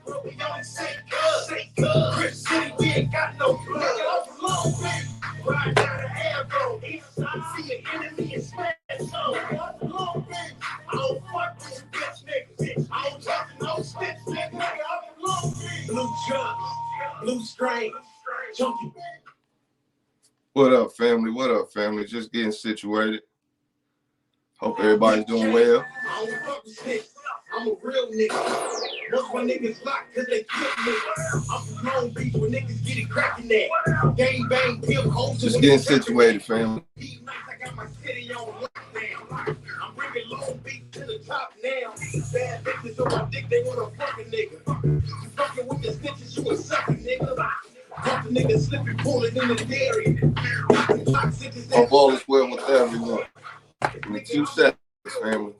But we only say cuz. Chris City, we ain't got no blood. Ride down the Arrow, see an enemy and smash some. I don't fuck with you bitch niggas. I don't talk to no snitch nigga. Blue truck, blue string, chunky. What up, family? What up, family? Just getting situated. Hope everybody's doing well. I don't fuck with snitch. I'm a real nigga. Most my niggas locked cause they kill niggas. I'm from Long Beach where niggas get it cracking that. Gang bang, pimp hoes. Just getting situated, family. I got my city on lockdown. I'm bringing Long Beach to the top now. Bad bitches on my dick, they wanna fuck a nigga. You fucking with the snitches, you a sucker, nigga. Got the nigga slipping, pulling in the dairy. Hope all is well with everyone. Give me 2 seconds, family.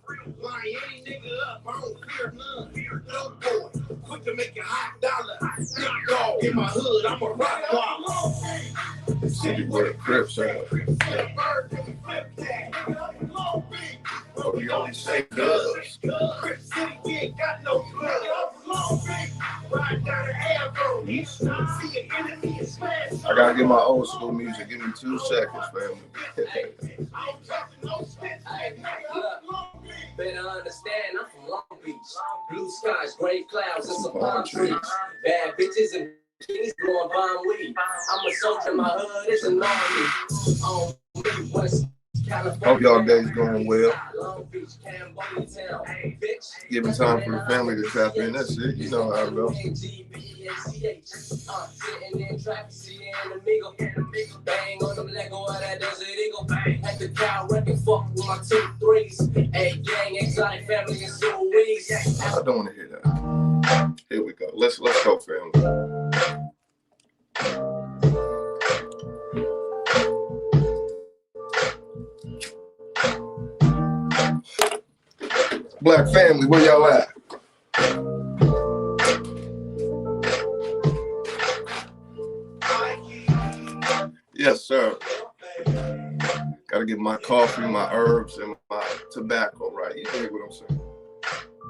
Quick to make a hot dollar. Dog in my hood, I'm a rock dog. City where the Crips are. But we only say cuz. Crip City, we ain't got no blood. Ride down the Arrow, see an enemy and smash. I gotta get my old school music. Give me 2 seconds, family. Better understand, I'm from Long Beach. Blue skies, gray clouds, and some palm trees. Bad bitches and bikinis blowing bomb weed. I'm a soldier, my hood is an army. On me, West California. Hope y'all days going well. Long Beach, Cambodia town. Bitch. Giving time for the family to tap in. That's it. You know how it goes. Sitting in traffic, seeing an amigo. Bang on them Lego of that Desert Eagle. Bang at the cow wrecking, fuck with my 2 3s. A gang, exotic family, and Suisse. I don't want to hear that. Here we go. Let's go, family. Black family, where y'all at? Yes, sir. Gotta get my coffee, my herbs, and my tobacco right. You hear what I'm saying?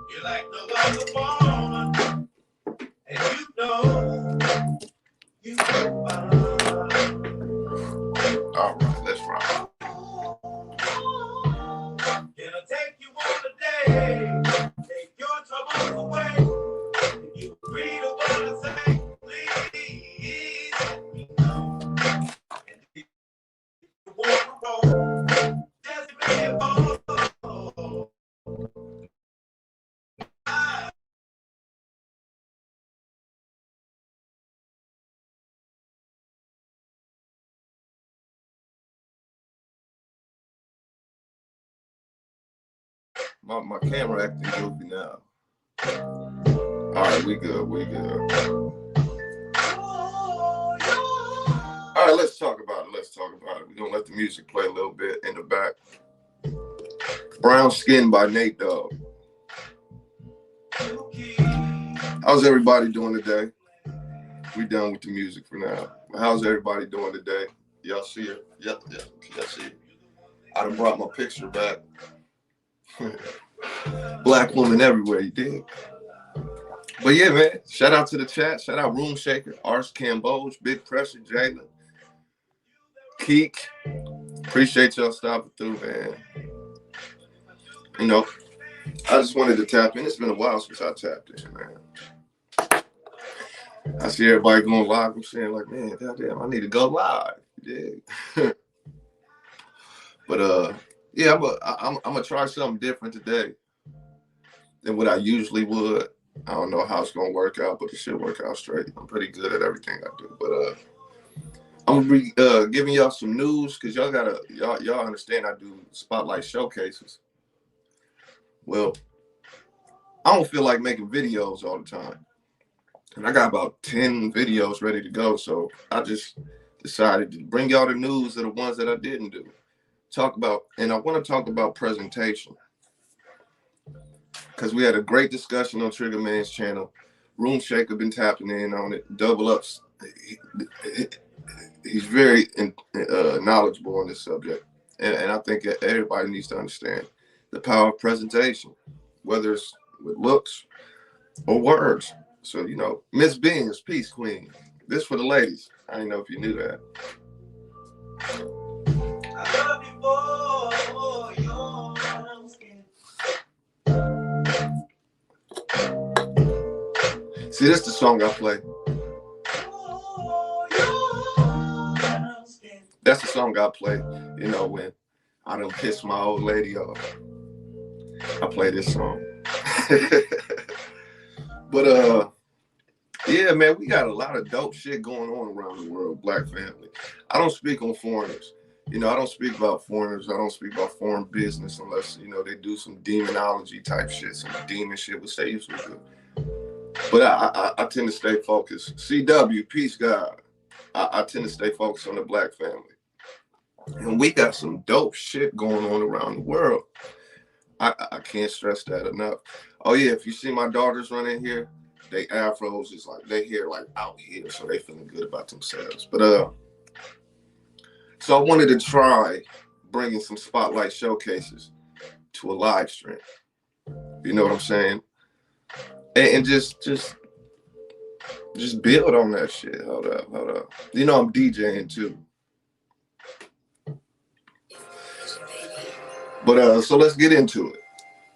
You like no other woman, and you know. All right, let's rock. Can I take you on a day? Take your troubles away. If you agree to what I say, please let me know. And if you want to roll, just be a ball. My camera acting goofy now. All right, we good. All right, let's talk about it. We're gonna let the music play a little bit in the back. Brown Skin by Nate Dogg. How's everybody doing today? We done with the music for now. How's everybody doing today? Y'all see it? Yep, y'all see it. I done brought my picture back. Black woman everywhere, you dig? But yeah, man, shout out to the chat. Shout out Room Shaker, Ars Camboj, Big Pressure, Jalen, Keek. Appreciate y'all stopping through, man. You know, I just wanted to tap in. It's been a while since I tapped in, man. I see everybody going live. I'm saying, like, man, goddamn, I need to go live. You dig? But yeah, I'm gonna try something different today than what I usually would. I don't know how it's gonna work out, but it should work out straight. I'm pretty good at everything I do. But I'm gonna be giving y'all some news because y'all understand I do spotlight showcases. Well, I don't feel like making videos all the time, and I got about 10 videos ready to go. So I just decided to bring y'all the news of the ones that I didn't do. And I want to talk about presentation because we had a great discussion on Trigger Man's channel. Room Shaker been tapping in on it. Double Ups, he's very knowledgeable on this subject, and I think that everybody needs to understand the power of presentation, whether it's with looks, or words. So, you know, Miss Beans, Peace Queen. This for the ladies. I didn't know if you knew that. I love you for your skin. See, this is the song I play. That's the song I play, you know, when I done pissed my old lady off. I play this song. But yeah, man, we got a lot of dope shit going on around the world, Black family. I don't speak on foreigners. You know, I don't speak about foreigners. I don't speak about foreign business unless, you know, they do some demonology type shit, some demon shit, which they usually do. But I tend to stay focused. CW, peace, God. I tend to stay focused on the Black family. And we got some dope shit going on around the world. I can't stress that enough. Oh, yeah, if you see my daughters running here, they afros is like, they here like out here, so they feeling good about themselves. But so I wanted to try bringing some spotlight showcases to a live stream. You know what I'm saying? And just build on that shit. Hold up. You know I'm DJing too. But so let's get into it.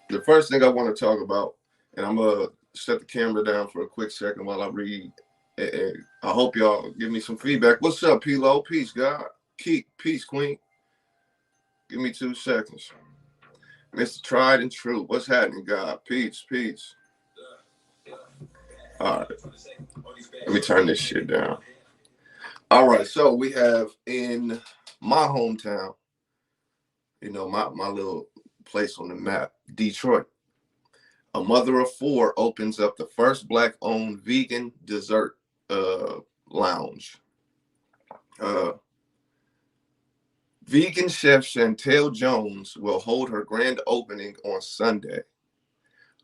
The first thing I want to talk about, and I'm gonna set the camera down for a quick second while I read. And I hope y'all give me some feedback. What's up, P-Lo? Peace, God. Peace, Queen. Give me 2 seconds. Mr. Tried and True. What's happening, God? Peace. All right. Let me turn this shit down. All right. So we have in my hometown, you know, my little place on the map, Detroit. A mother of 4 opens up the first Black-owned vegan dessert lounge. Vegan chef Chantel Jones will hold her grand opening on Sunday.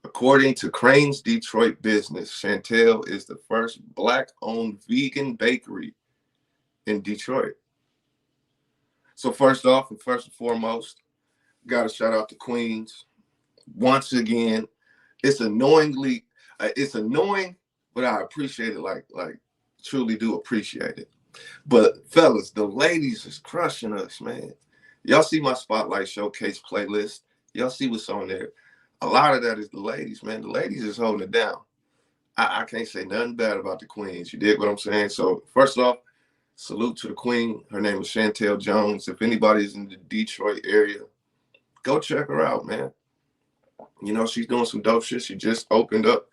According to Crane's Detroit Business, Chantel is the first Black-owned vegan bakery in Detroit. So first off and first and foremost, got to shout out to Queens. Once again, it's annoying, but I appreciate it, like truly do appreciate it. But fellas, the ladies is crushing us, man. Y'all see my Spotlight Showcase playlist. Y'all see what's on there. A lot of that is the ladies, man. The ladies is holding it down. I can't say nothing bad about the queens. You dig what I'm saying? So first off, salute to the queen. Her name is Chantel Jones. If anybody's in the Detroit area, go check her out, man. You know, she's doing some dope shit. She just opened up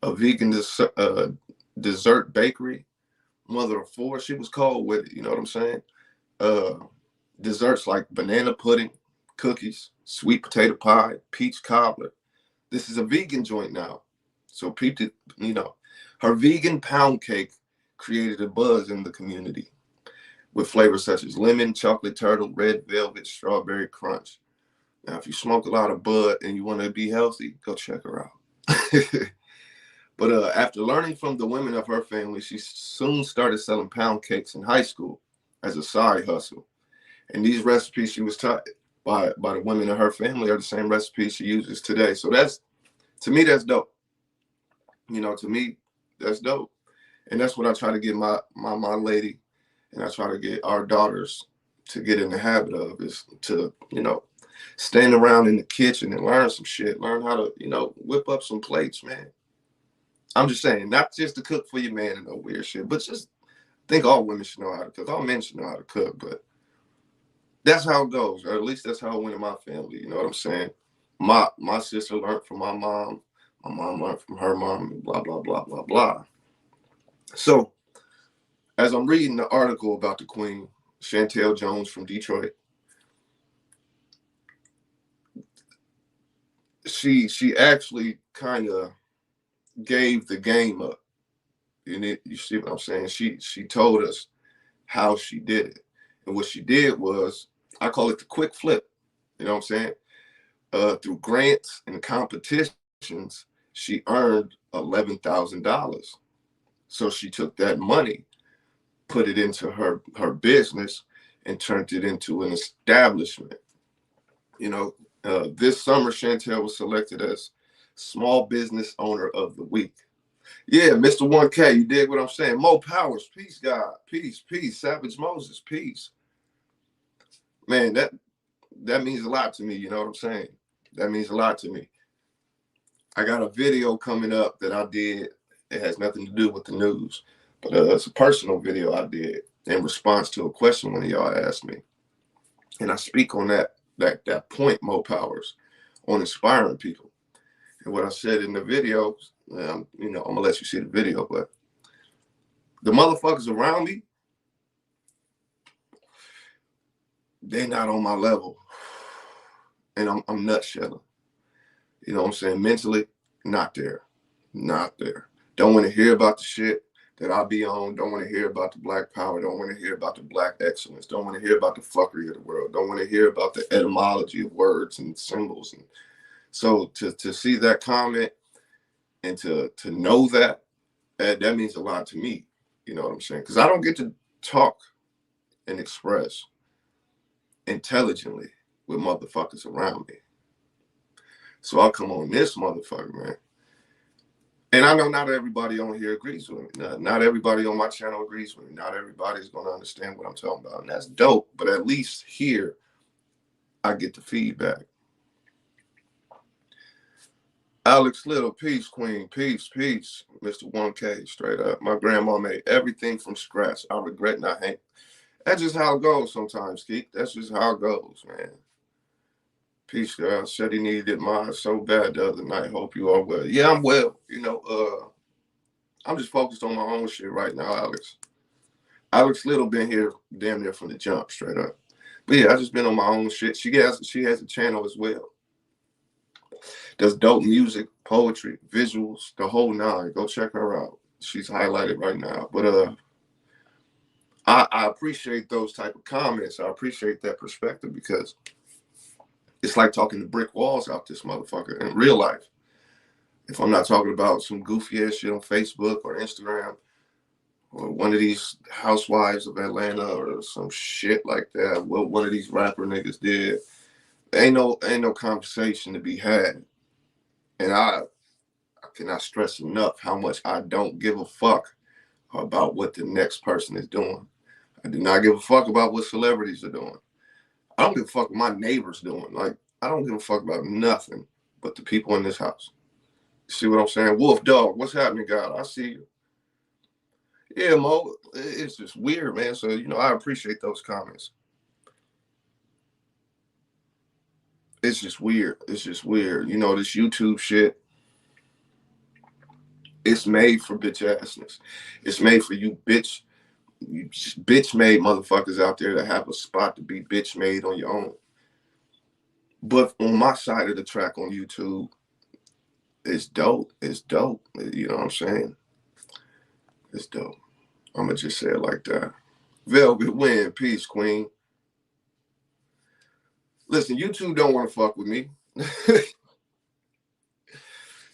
a vegan dessert bakery. Mother of 4. She was cold with it. You know what I'm saying? Desserts like banana pudding, cookies, sweet potato pie, peach cobbler. This is a vegan joint now. So people, you know, her vegan pound cake created a buzz in the community with flavors such as lemon, chocolate turtle, red velvet, strawberry crunch. Now, if you smoke a lot of bud and you want to be healthy, go check her out. But after learning from the women of her family, she soon started selling pound cakes in high school as a side hustle. And these recipes she was taught by the women of her family are the same recipes she uses today. So to me, that's dope. You know, to me, that's dope. And that's what I try to get my lady, and I try to get our daughters to get in the habit of, is to, you know, stand around in the kitchen and learn some shit, learn how to, you know, whip up some plates, man. I'm just saying, not just to cook for your man and no weird shit, but just think all women should know how to cook. All men should know how to cook, but that's how it goes, or at least that's how it went in my family. You know what I'm saying? My sister learned from my mom learned from her mom, and blah, blah, blah, blah, blah. So as I'm reading the article about the queen, Chantel Jones from Detroit, she actually kind of gave the game up. You see what I'm saying? She told us how she did it. And what she did was, I call it the quick flip. You know what I'm saying? Through grants and competitions, she earned $11,000. So she took that money, put it into her business, and turned it into an establishment. You know, this summer, Chantel was selected as Small Business Owner of the Week. Yeah, Mr. 1K, you dig what I'm saying? Mo Powers, peace, God. Peace, peace. Savage Moses, peace. Man, that means a lot to me, you know what I'm saying? That means a lot to me. I got a video coming up that I did. It has nothing to do with the news, but it's a personal video I did in response to a question one of y'all asked me. And I speak on that point, Mo Powers, on inspiring people. And what I said in the video, I'm gonna let you see the video, but the motherfuckers around me, they're not on my level. And I'm nutshelling. You know what I'm saying? Mentally, not there. Not there. Don't want to hear about the shit that I be on. Don't want to hear about the black power. Don't want to hear about the black excellence. Don't want to hear about the fuckery of the world. Don't want to hear about the etymology of words and symbols. And so to see that comment and to know that means a lot to me. You know what I'm saying? Because I don't get to talk and express intelligently with motherfuckers around me. So I'll come on this motherfucker, man. And I know not everybody on here agrees with me. Not everybody on my channel agrees with me. Not everybody's going to understand what I'm talking about. And that's dope. But at least here, I get the feedback. Alex Little, peace, queen. Peace, peace. Mr. 1K, straight up. My grandma made everything from scratch. I regret not hanging. That's just how it goes sometimes, Keith. That's just how it goes, man. Peace, girl. Said he needed mine so bad the other night. Hope you are well. Yeah, I'm well. I'm just focused on my own shit right now, Alex. Alex Little been here damn near from the jump, straight up. But yeah, I just been on my own shit. She has a channel as well. Does dope music, poetry, visuals, the whole nine. Go check her out. She's highlighted right now. But I appreciate those type of comments. I appreciate that perspective because it's like talking to brick walls out this motherfucker in real life. If I'm not talking about some goofy ass shit on Facebook or Instagram or one of these housewives of Atlanta or some shit like that, what one of these rapper niggas did, ain't no conversation to be had. And I cannot stress enough how much I don't give a fuck about what the next person is doing. I do not give a fuck about what celebrities are doing. I don't give a fuck what my neighbors doing. Like, I don't give a fuck about nothing but the people in this house. See what I'm saying? Wolf Dog, what's happening, God? I see you. Yeah, Mo, it's just weird, man. So, I appreciate those comments. It's just weird. It's just weird. This YouTube shit, it's made for bitch assness. It's made for you bitch made motherfuckers out there that have a spot to be bitch made on your own. But on my side of the track on YouTube, it's dope. It's dope. You know what I'm saying? It's dope. I'm going to just say it like that. Velvet Wind, peace, queen. Listen, YouTube don't want to fuck with me.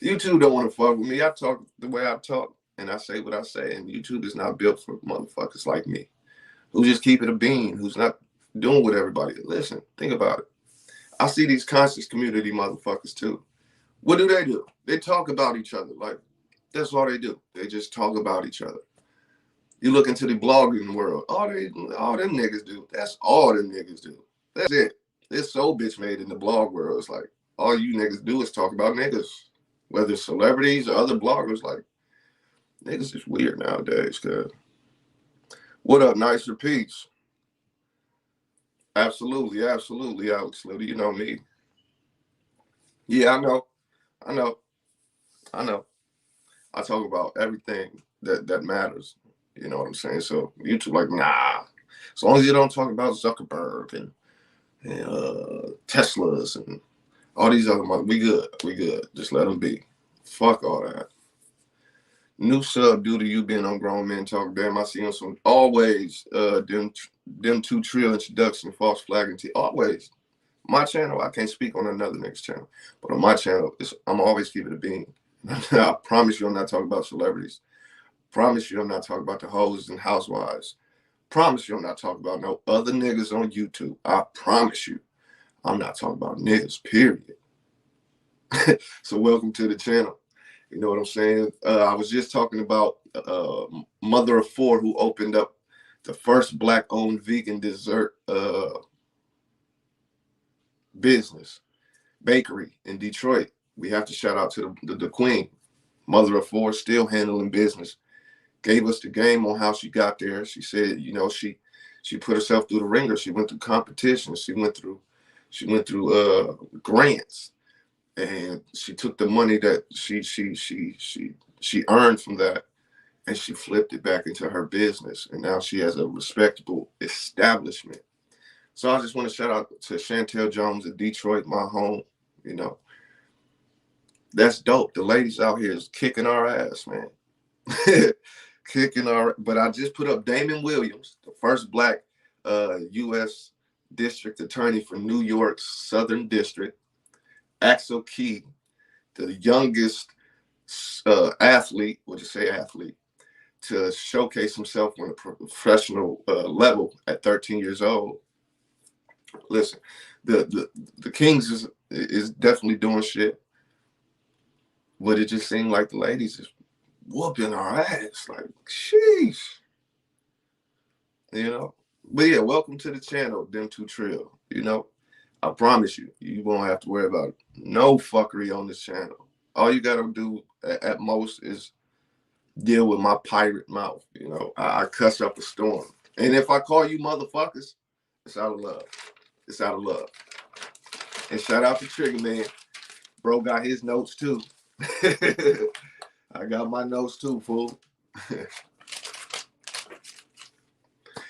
YouTube don't want to fuck with me. I talk the way I talk, and I say what I say, and YouTube is not built for motherfuckers like me, who just keep it a bean, who's not doing what everybody. Listen, think about it. I see these conscious community motherfuckers too. What do? They talk about each other. Like, that's all they do. They just talk about each other. You look into the blogging world, all them niggas do. That's all them niggas do. That's it. It's so bitch made in the blog world. It's like, all you niggas do is talk about niggas. Whether it's celebrities or other bloggers, like, niggas is weird nowadays, cuz. What up, Nicer Peace? Absolutely, absolutely, Alex Little. You know me. Yeah, I know. I talk about everything that matters. You know what I'm saying? So YouTube like, nah. As long as you don't talk about Zuckerberg and Teslas and all these other we good. We good. Just let them be. Fuck all that. New sub due to you being on Grown Men Talk. Damn, I see on some always them 2 trill introduction, false flagging. Always. My channel, I can't speak on another nigga's channel, but on my channel, I'm always keeping it being. I promise you I'm not talking about celebrities. Promise you I'm not talking about the hoes and housewives. Promise you I'm not talking about no other niggas on YouTube. I promise you I'm not talking about niggas, period. So welcome to the channel. You know what I'm saying? I was just talking about mother of four who opened up the first Black-owned vegan dessert business bakery in Detroit. We have to shout out to the queen, mother of four, still handling business. Gave us the game on how she got there. She said, you know, she put herself through the ringer. She went through competitions. She went through grants, and she took the money that she earned from that, and she flipped it back into her business. And now she has a respectable establishment. So I just want to shout out to Chantel Jones in Detroit, my home. You know, that's dope. The ladies out here is kicking our ass, man. Kicking our. But I just put up Damon Williams, the first Black U.S. District Attorney for New York's Southern District. Axel Key, the youngest athlete, would you say athlete, to showcase himself on a professional level at 13 years old. Listen, the Kings is definitely doing shit, but it just seemed like the ladies is whooping our ass. Like, sheesh. You know? But yeah, welcome to the channel, Them Two Trill. You know? I promise you, you won't have to worry about no fuckery on this channel. All you gotta do at most is deal with my pirate mouth. You know, I cuss up a storm. And if I call you motherfuckers, it's out of love. It's out of love. And shout out to Trigger Man. Bro got his notes too. I got my notes too, fool.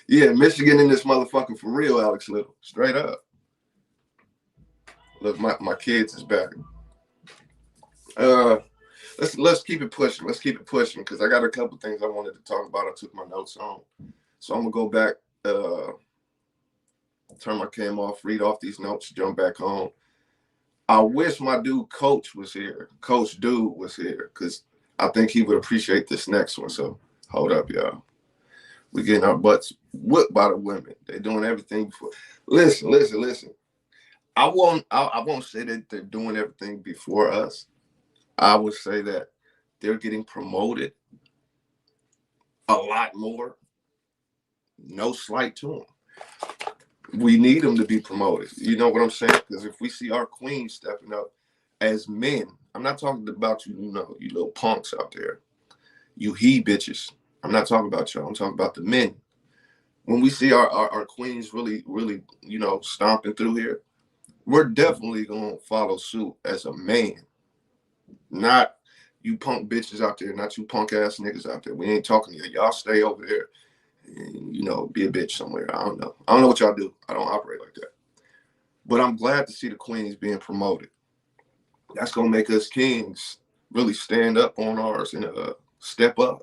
Yeah, Michigan in this motherfucker for real, Alex Little. Straight up. Look, my kids is back. Let's keep it pushing. Let's keep it pushing, because I got a couple things I wanted to talk about. I took my notes on. So I'm gonna go back, turn my cam off, read off these notes, jump back on. I wish my dude Coach was here. Coach Dude was here, because I think he would appreciate this next one. So hold up, y'all. We're getting our butts whipped by the women. They're doing everything before. Listen. I won't say that they're doing everything before us. I would say that they're getting promoted a lot more. No slight to them. We need them to be promoted. You know what I'm saying? Because if we see our queens stepping up as men, I'm not talking about you, you know, you little punks out there, you he bitches. I'm not talking about y'all. I'm talking about the men. When we see our queens really, you know, stomping through here, we're definitely going to follow suit as a man. Not you punk bitches out there, not you punk ass niggas out there. We ain't talking to you. Y'all stay over there and, you know, be a bitch somewhere. I don't know. I don't know what y'all do. I don't operate like that. But I'm glad to see the queens being promoted. That's going to make us kings really stand up on ours and step up.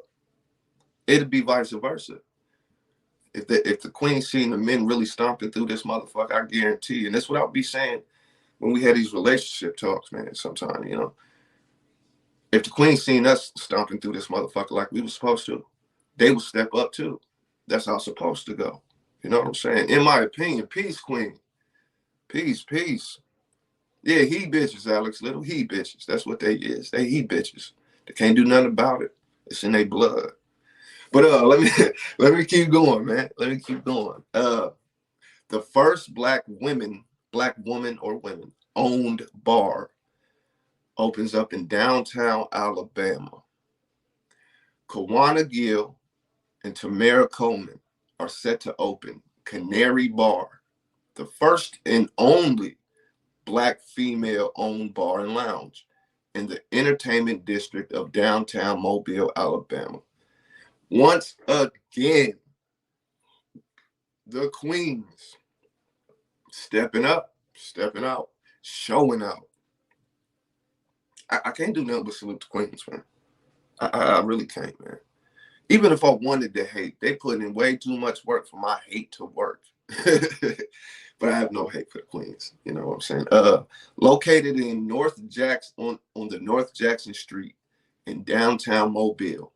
It'd be vice versa. If the queen seen the men really stomping through this motherfucker, I guarantee you, and that's what I'll be saying when we had these relationship talks, man, sometimes, you know. If the queen seen us stomping through this motherfucker like we were supposed to, they would step up too. That's how it's supposed to go. You know what I'm saying? In my opinion, peace, queen. Peace. Yeah, he bitches, Alex Little. He bitches. That's what they is. They he bitches. They can't do nothing about it. It's in their blood. But let me keep going, man. Let me keep going. The first black woman or women owned bar opens up in downtown Alabama. Kawana Gill and Tamara Coleman are set to open Canary Bar, the first and only black female-owned bar and lounge in the entertainment district of downtown Mobile, Alabama. Once again, the queens stepping up, stepping out, showing out. I can't do nothing but salute the queens, man. I really can't, man. Even if I wanted to hate, they put in way too much work for my hate to work. But I have no hate for the queens. You know what I'm saying? Located in North Jackson on the North Jackson Street in downtown Mobile,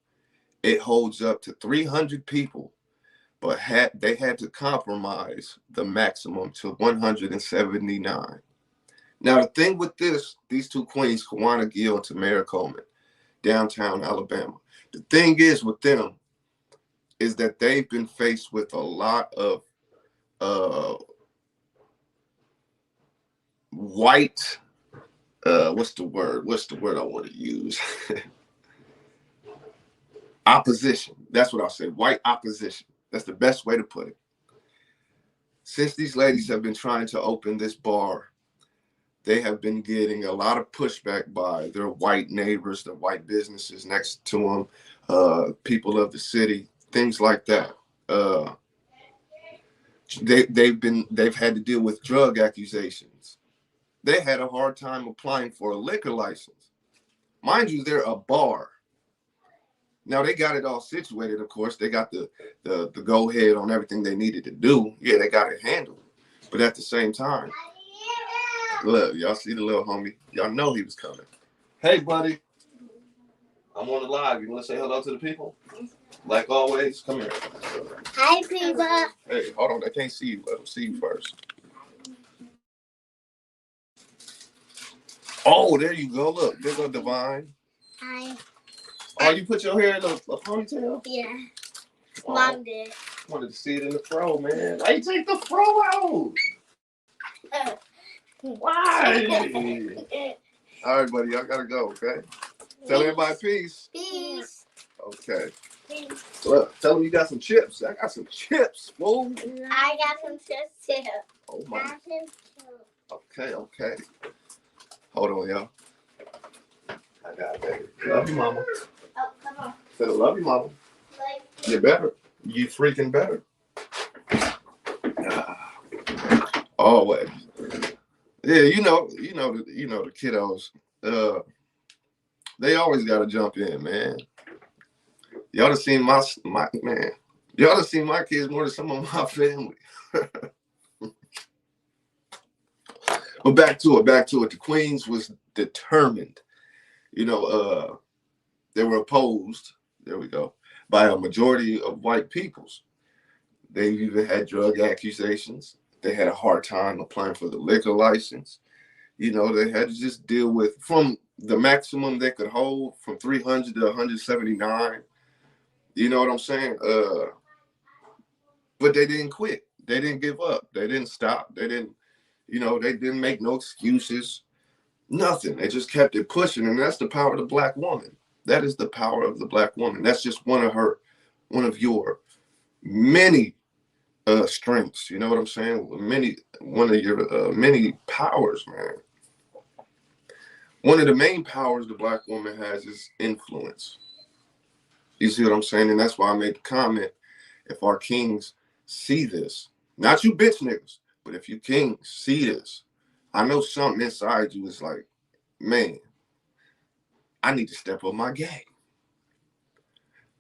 it holds up to 300 people, but they had to compromise the maximum to 179. Now, the thing with these two queens, Kawana Gill and Tamara Coleman, downtown Alabama, the thing is with them is that they've been faced with a lot of white, what's the word I want to use? Opposition. That's what I'll say. White opposition. That's the best way to put it. Since these ladies have been trying to open this bar, they have been getting a lot of pushback by their white neighbors, the white businesses next to them, people of the city, things like that. They've had to deal with drug accusations. They had a hard time applying for a liquor license. Mind you, they're a bar. Now they got it all situated, of course. They got the go ahead on everything they needed to do. Yeah, they got it handled. But at the same time, look, y'all see the little homie. Y'all know he was coming. Hey, buddy. I'm on the live. You want to say hello to the people? Like always, come here. Hi, people. Hey, hold on. I can't see you. Let them see you first. Oh, there you go. Look, there go Divine. Hi. Oh, you put your hair in a ponytail? Yeah. Oh, Mom did. Wanted to see it in the fro, man. Why you take the fro out? Why? All right, buddy. I gotta go. Okay. Tell everybody peace. Peace. Okay. Peace. Look, tell them you got some chips. I got some chips, fool. I got some chips too. Oh my. Okay. Hold on, y'all. I got it, baby. Love you, mama. Oh, come on. Said I love you, mama. Like, You better. You freaking better. Always. Yeah, you know the kiddos. They always gotta jump in, man. Y'all have seen my man. Y'all have seen my kids more than some of my family. But back to it. The Queens was determined. They were opposed. There we go. By a majority of white peoples. They even had drug accusations. They had a hard time applying for the liquor license. They had to just deal with from the maximum they could hold from 300 to 179. You know what I'm saying? But they didn't quit. They didn't give up. They didn't stop. They didn't make no excuses. Nothing. They just kept it pushing. And that's the power of the black woman. That is the power of the black woman. That's just one of your many strengths. You know what I'm saying? One of your many powers, man. One of the main powers the black woman has is influence. You see what I'm saying? And that's why I made the comment, if our kings see this, not you bitch niggas, but if you kings see this, I know something inside you is like, man, I need to step up my game.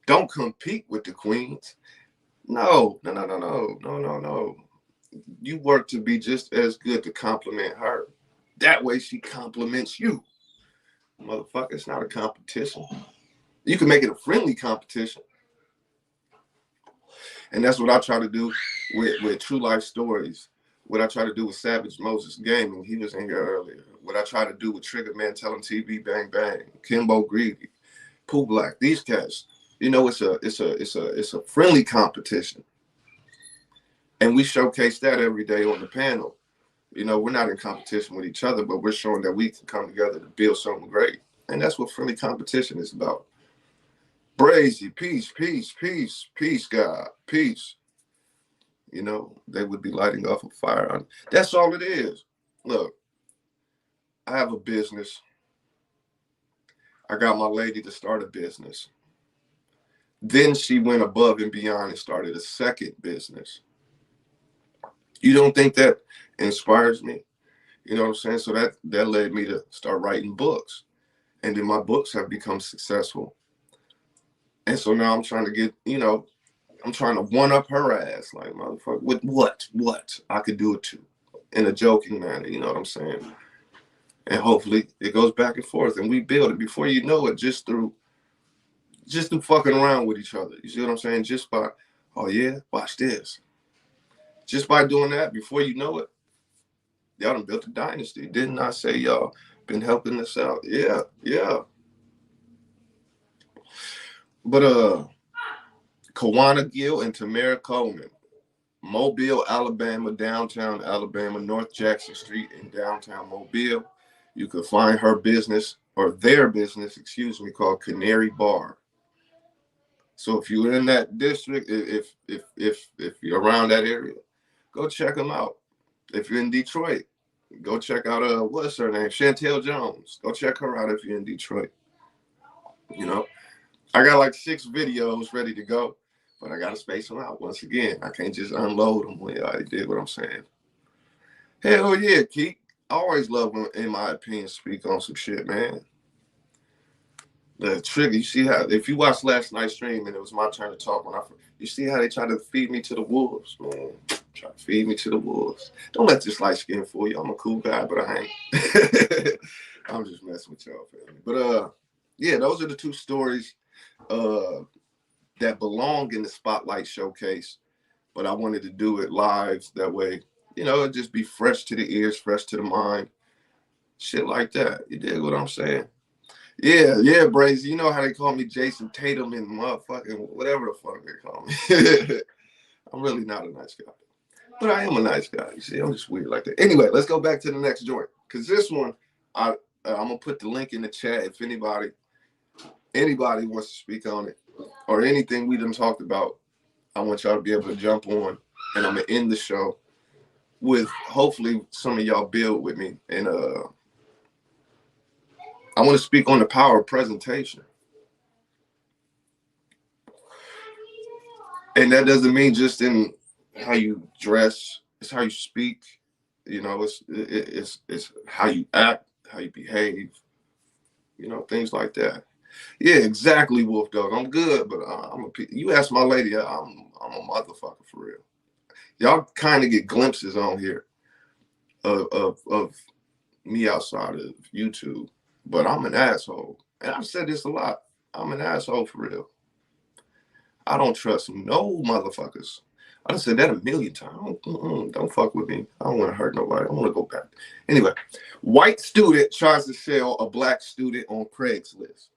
Don't compete with the queens. No. You work to be just as good to compliment her. That way she compliments you. Motherfucker, it's not a competition. You can make it a friendly competition. And that's what I try to do with True Life Stories. What I try to do with Savage Moses Gaming, he was in here earlier. What I try to do with Trigger Man Telling TV, Bang Bang, Kimbo Greedy, Pooh Black, these cats. It's a friendly competition. And we showcase that every day on the panel. We're not in competition with each other, but we're showing that we can come together to build something great. And that's what friendly competition is about. Brazy, peace, God, peace. They would be lighting off a fire. That's all it is. Look, I have a business. I got my lady to start a business. Then she went above and beyond and started a second business. You don't think that inspires me? You know what I'm saying? So that led me to start writing books. And then my books have become successful. And so now I'm trying to get, I'm trying to one up her ass. Like, motherfucker, with what? I could do it too. In a joking manner, you know what I'm saying? And hopefully it goes back and forth and we build it. Before you know it, just through fucking around with each other. You see what I'm saying? Just by, oh yeah, watch this. Just by doing that, before you know it, Y'all done built a dynasty. Didn't I say y'all been helping us out? Yeah, yeah. But Kawana Gill and Tamara Coleman, Mobile, Alabama, downtown Alabama, North Jackson Street in downtown Mobile. You can find her business, or their business, excuse me, called Canary Bar. So if you're in that district, if you're around that area, go check them out. If you're in Detroit, go check out what's her name, Chantel Jones. Go check her out if you're in Detroit. You know, I got like 6 videos ready to go, but I gotta space them out. Once again, I can't just unload them. When I did what I'm saying. Hell yeah, Keith. I always love when, in my opinion, speak on some shit, man. The trigger, you see how, if you watched last night's stream and it was my turn to talk, you see how they try to feed me to the wolves, man. Try to feed me to the wolves. Don't let this light skin fool you. I'm a cool guy, but I ain't. I'm just messing with y'all, family. But yeah, those are the 2 stories that belong in the Spotlight Showcase. But I wanted to do it live. That way, you know, it'd just be fresh to the ears, fresh to the mind. Shit like that. You dig what I'm saying? Yeah, Brazy. You know how they call me Jason Tatum and motherfucking whatever the fuck they call me. I'm really not a nice guy. But I am a nice guy. You see, I'm just weird like that. Anyway, let's go back to the next joint. Because this one, I'm going to put the link in the chat if anybody wants to speak on it or anything we done talked about. I want y'all to be able to jump on. And I'm going to end the show with hopefully some of y'all build with me. And I want to speak on the power of presentation. And that doesn't mean just in how you dress, it's how you speak, you know, it's how you act, how you behave, you know, things like that. Yeah, exactly, Wolf Dog. I'm good, but you ask my lady, I'm a motherfucker for real. Y'all kind of get glimpses on here of me outside of YouTube, but I'm an asshole. And I've said this a lot. I'm an asshole for real. I don't trust no motherfuckers. I done said that a million times. Don't fuck with me. I don't want to hurt nobody. I want to go back. Anyway, white student tries to sell a black student on Craigslist.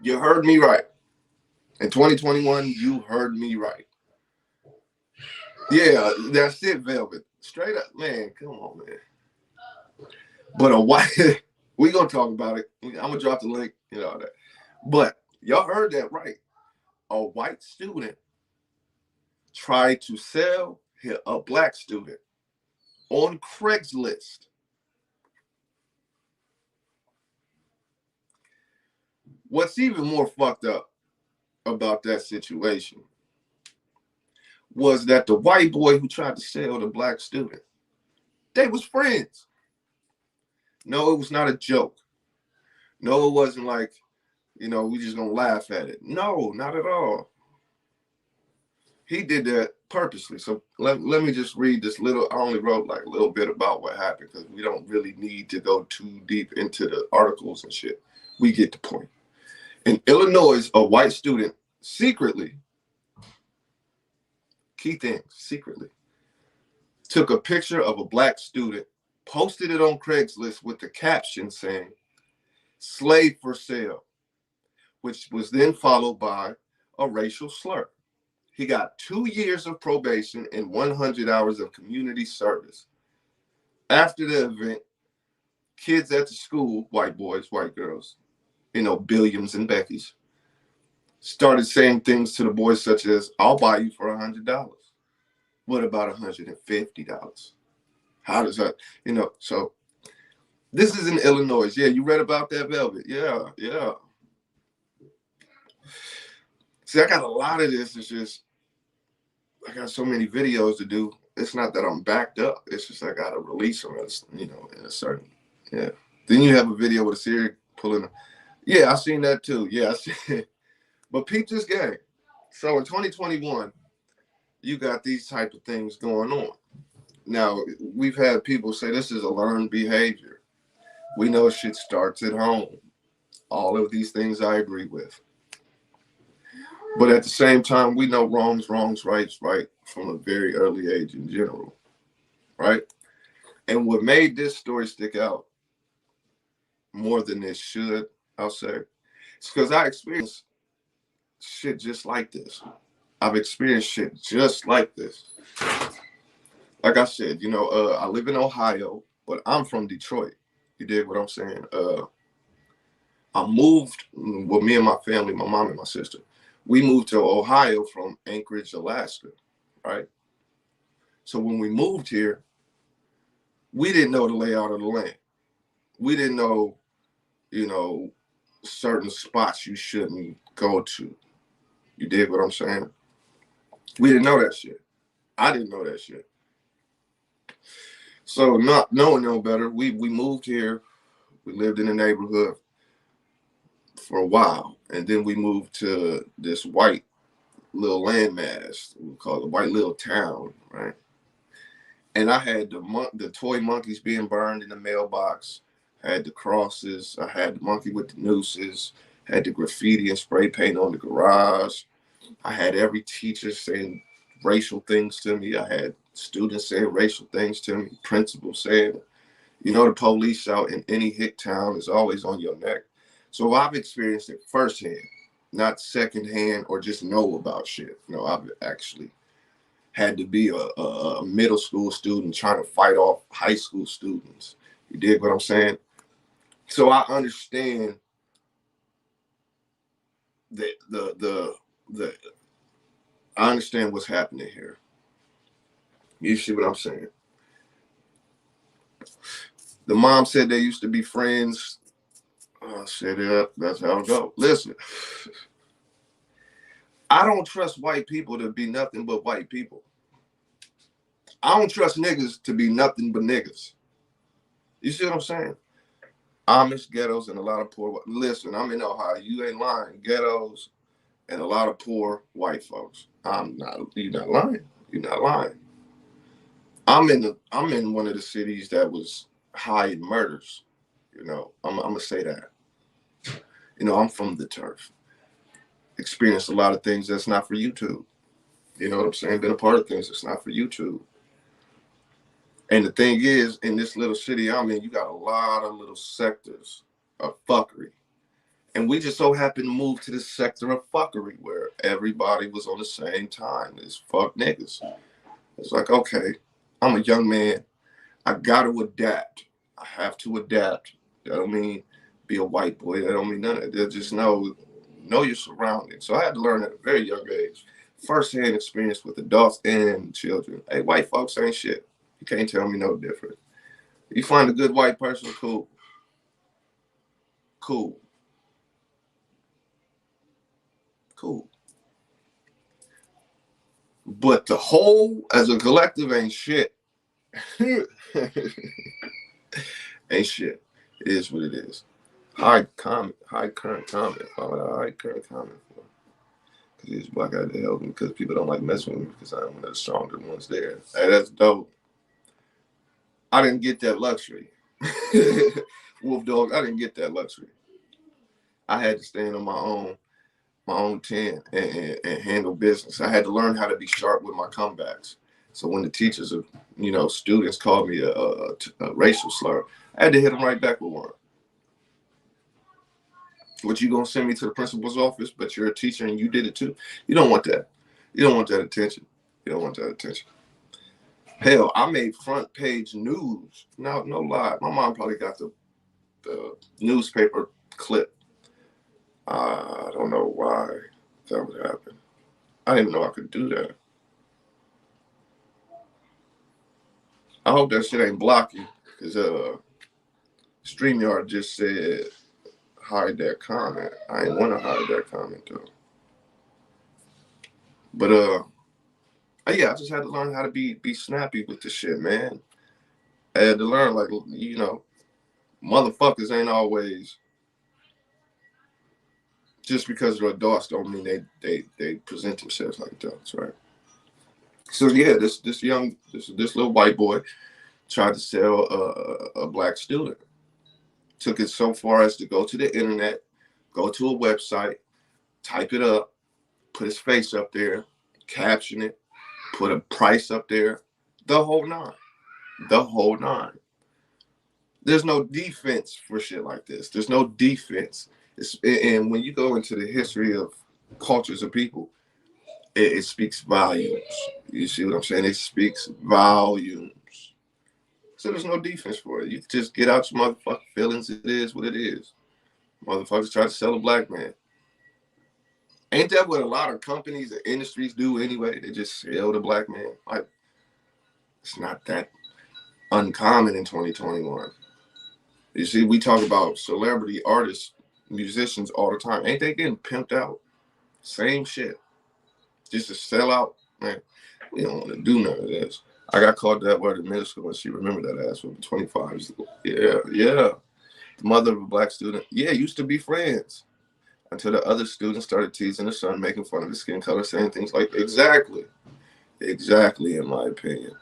You heard me right. In 2021, you heard me right. Yeah, that's it, Velvet. Straight up, man. Come on, man. But a white, we gonna talk about it. I'm gonna drop the link, you know that. But y'all heard that right. A white student tried to sell a black student on Craigslist. What's even more fucked up about that situation was that the white boy who tried to sell the black student, they was friends. No, it was not a joke. No, it wasn't like, you know, we just gonna laugh at it. No, not at all. He did that purposely. So let me just read this little, I only wrote like a little bit about what happened because we don't really need to go too deep into the articles and shit. We get the point. In Illinois, a white student secretly, key things, secretly, took a picture of a black student, posted it on Craigslist with the caption saying, "Slave for sale," which was then followed by a racial slur. He got 2 years of probation and 100 hours of community service. After the event, kids at the school, white boys, white girls, you know, Billiams and Beckys, started saying things to the boys such as, "I'll buy you for $100. What about $150? How does that, you know?" So this is in Illinois. Yeah, you read about that, Velvet? Yeah. See, I got a lot of this. It's just, I got so many videos to do. It's not that I'm backed up. It's just I got to release them, you know, in a certain, yeah. Then you have a video with a Siri pulling. Yeah, I seen that too. Yeah, I seen. But peep this game. So in 2021, you got these type of things going on. Now, we've had people say this is a learned behavior. We know shit starts at home. All of these things I agree with. But at the same time, we know wrongs, rights, right, from a very early age in general, right? And what made this story stick out more than it should, I'll say, it's because I experienced shit just like this. I've experienced shit just like this. Like I said, I live in Ohio, but I'm from Detroit. You dig what I'm saying? I moved with me and my family, my mom and my sister. We moved to Ohio from Anchorage, Alaska, right? So when we moved here, we didn't know the layout of the land. We didn't know, certain spots you shouldn't go to. You dig what I'm saying? We didn't know that shit. I didn't know that shit. So not knowing no better, we moved here. We lived in the neighborhood for a while, and then we moved to this white little landmass. We call it a white little town, right? And I had the toy monkeys being burned in the mailbox. I had the crosses. I had the monkey with the nooses. Had the graffiti and spray paint on the garage. I had every teacher saying racial things to me. I had students saying racial things to me. Principals saying, the police out in any hick town is always on your neck. So I've experienced it firsthand, not secondhand or just know about shit. I've actually had to be a middle school student trying to fight off high school students. You dig what I'm saying? So I understand the I understand what's happening here. You see what I'm saying? The mom said they used to be friends. I said, yeah, that's how it goes. Listen, I don't trust white people to be nothing but white people. I don't trust niggas to be nothing but niggas. You see what I'm saying? Amish ghettos and a lot of poor. Listen, I'm in Ohio. You ain't lying. Ghettos and a lot of poor white folks. You're not lying. You're not lying. I'm in one of the cities that was high in murders. I'm gonna say that. I'm from the turf. Experienced a lot of things that's not for YouTube. You know what I'm saying? Been a part of things that's not for YouTube. And the thing is, in this little city I'm in, you got a lot of little sectors of fuckery. And we just so happened to move to this sector of fuckery where everybody was on the same time as fuck niggas. It's like, okay, I'm a young man. I got to adapt. I have to adapt. That don't mean be a white boy. That don't mean none of it. Just know your surroundings. So I had to learn at a very young age. First-hand experience with adults and children. Hey, white folks ain't shit. You can't tell me no different. You find a good white person, cool. Cool. Cool. But the whole as a collective ain't shit. Ain't shit. It is what it is. High current comment. Why would I high current comment for? Because these black guys to help me because people don't like messing with me because I'm one of the stronger ones there. Hey, that's dope. I didn't get that luxury. Wolf Dog, I didn't get that luxury. I had to stand on my own 10 and handle business. I had to learn how to be sharp with my comebacks. So when the teachers of, students called me a racial slur, I had to hit them right back with one. What, you gonna send me to the principal's office, but you're a teacher and you did it too? You don't want that. You don't want that attention. You don't want that attention. Hell, I made front page news. No lie. My mom probably got the newspaper clip. I don't know why that would happen. I didn't even know I could do that. I hope that shit ain't blocking because StreamYard just said hide that comment. I ain't want to hide that comment though. But yeah, I just had to learn how to be snappy with the shit, man. I had to learn, like, motherfuckers ain't always just because they're adults don't mean they present themselves like adults, right? So yeah, this little white boy tried to sell a black student. Took it so far as to go to the internet, go to a website, type it up, put his face up there, caption it, put a price up there, the whole nine. the whole nine. There's no defense for shit like this. There's no defense. And when you go into the history of cultures of people, it speaks volumes. You see what I'm saying? It speaks volumes. So there's no defense for it. You just get out your motherfucking feelings. It is what it is. Motherfuckers try to sell a black man. Ain't that what a lot of companies and industries do anyway? They just sell the black man. Like, it's not that uncommon in 2021. You see, we talk about celebrity artists, musicians all the time. Ain't they getting pimped out? Same shit. Just to sell out. Man, we don't want to do none of this. I got called that word in middle school, and she remembered that ass for 25 years. Yeah. The mother of a black student. Yeah, used to be friends. Until the other students started teasing the son, making fun of his skin color, saying things like, exactly, in my opinion.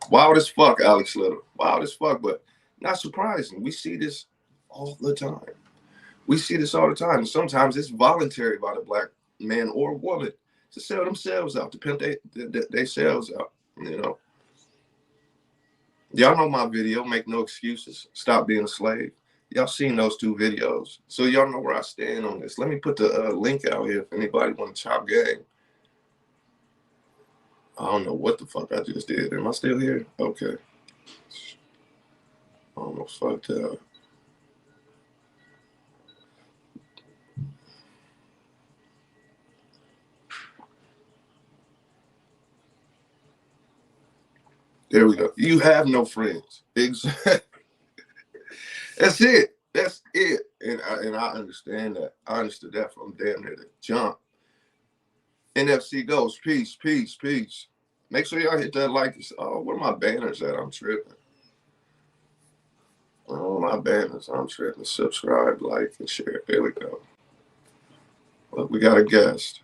Wild as fuck, Alex Little. Wild as fuck, but not surprising. We see this all the time. And sometimes it's voluntary by the black man or woman to sell themselves out, to pimp they selves out, you know. Y'all know my video, Make No Excuses, Stop Being a Slave. Y'all seen those two videos. So y'all know where I stand on this. Let me put the link out here if anybody want to chop game. I don't know what the fuck I just did. Am I still here? Okay. I almost fucked up. There we go. You have no friends. Exactly. That's it. And I understand that. I understood that from damn near the jump. NFC goes. Peace. Make sure y'all hit that like. Oh, where my banners at? I'm tripping. Oh, my banners. I'm tripping. Subscribe, like, and share. There we go. Well, we got a guest.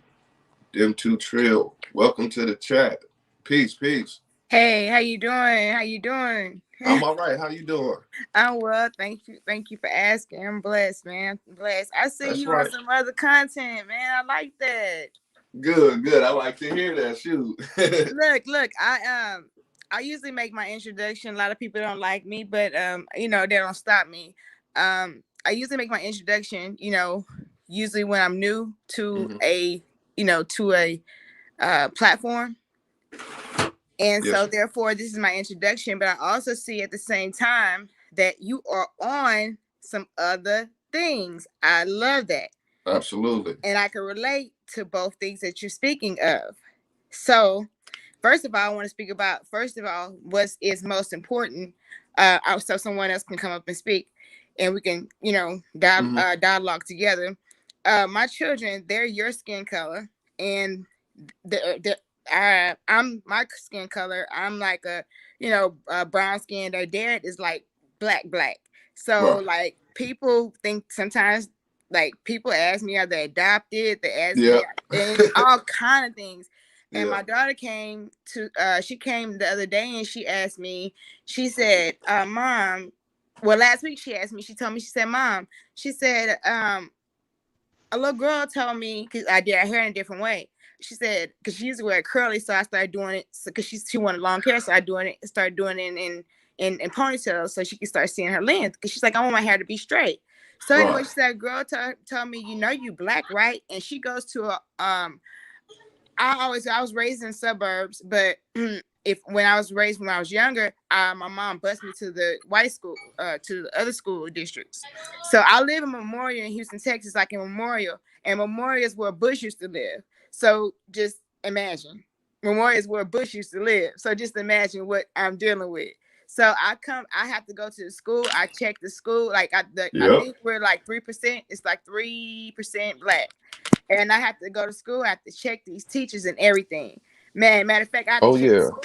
Them two Trill. Welcome to the chat. Peace. Hey, how you doing? I'm all right. How you doing? I'm well. Thank you for asking. I'm blessed, man. Blessed. I see That's you right. on some other content, man. I like that. Good. I like to hear that. Shoot. Look. I usually make my introduction. A lot of people don't like me, but they don't stop me. I usually make my introduction. Usually when I'm new to a platform. And Yes. so therefore this is my introduction, but I also see at the same time that you are on some other things. I love that. Absolutely. And I can relate to both things that you're speaking of. So first of all, I want to speak about what is most important. So someone else can come up and speak and we can, dialogue together. My children, they're your skin color, and I'm my skin color. I'm like a brown skin. Their dad is like black. So Right. like people think sometimes, like people ask me, are they adopted? They ask Yeah. me and all kind of things. And Yeah. my daughter she came the other day and she asked me, she said, Mom, well, last week she asked me, she told me, she said, Mom, she said, a little girl told me, because I did her hair in a different way. She said, because she used to wear it curly, so I started doing it. Because she wanted long hair, so I started doing it in ponytails, so she could start seeing her length. Because she's like, I want my hair to be straight. So anyway, Right. she said, girl told me, you black, right? And she goes to a I was raised in suburbs, but when I was younger, my mom bused me to the white school, to the other school districts. So I live in Memorial in Houston, Texas, like in Memorial, and Memorial is where Bush used to live. So just imagine, Memorial is where Bush used to live. So just imagine what I'm dealing with. So I have to go to the school. I check the school, like I Yep. think we're like 3%. It's like 3% black. And I have to go to school. I have to check these teachers and everything. Man, matter of fact, I have to Oh check the yeah. school.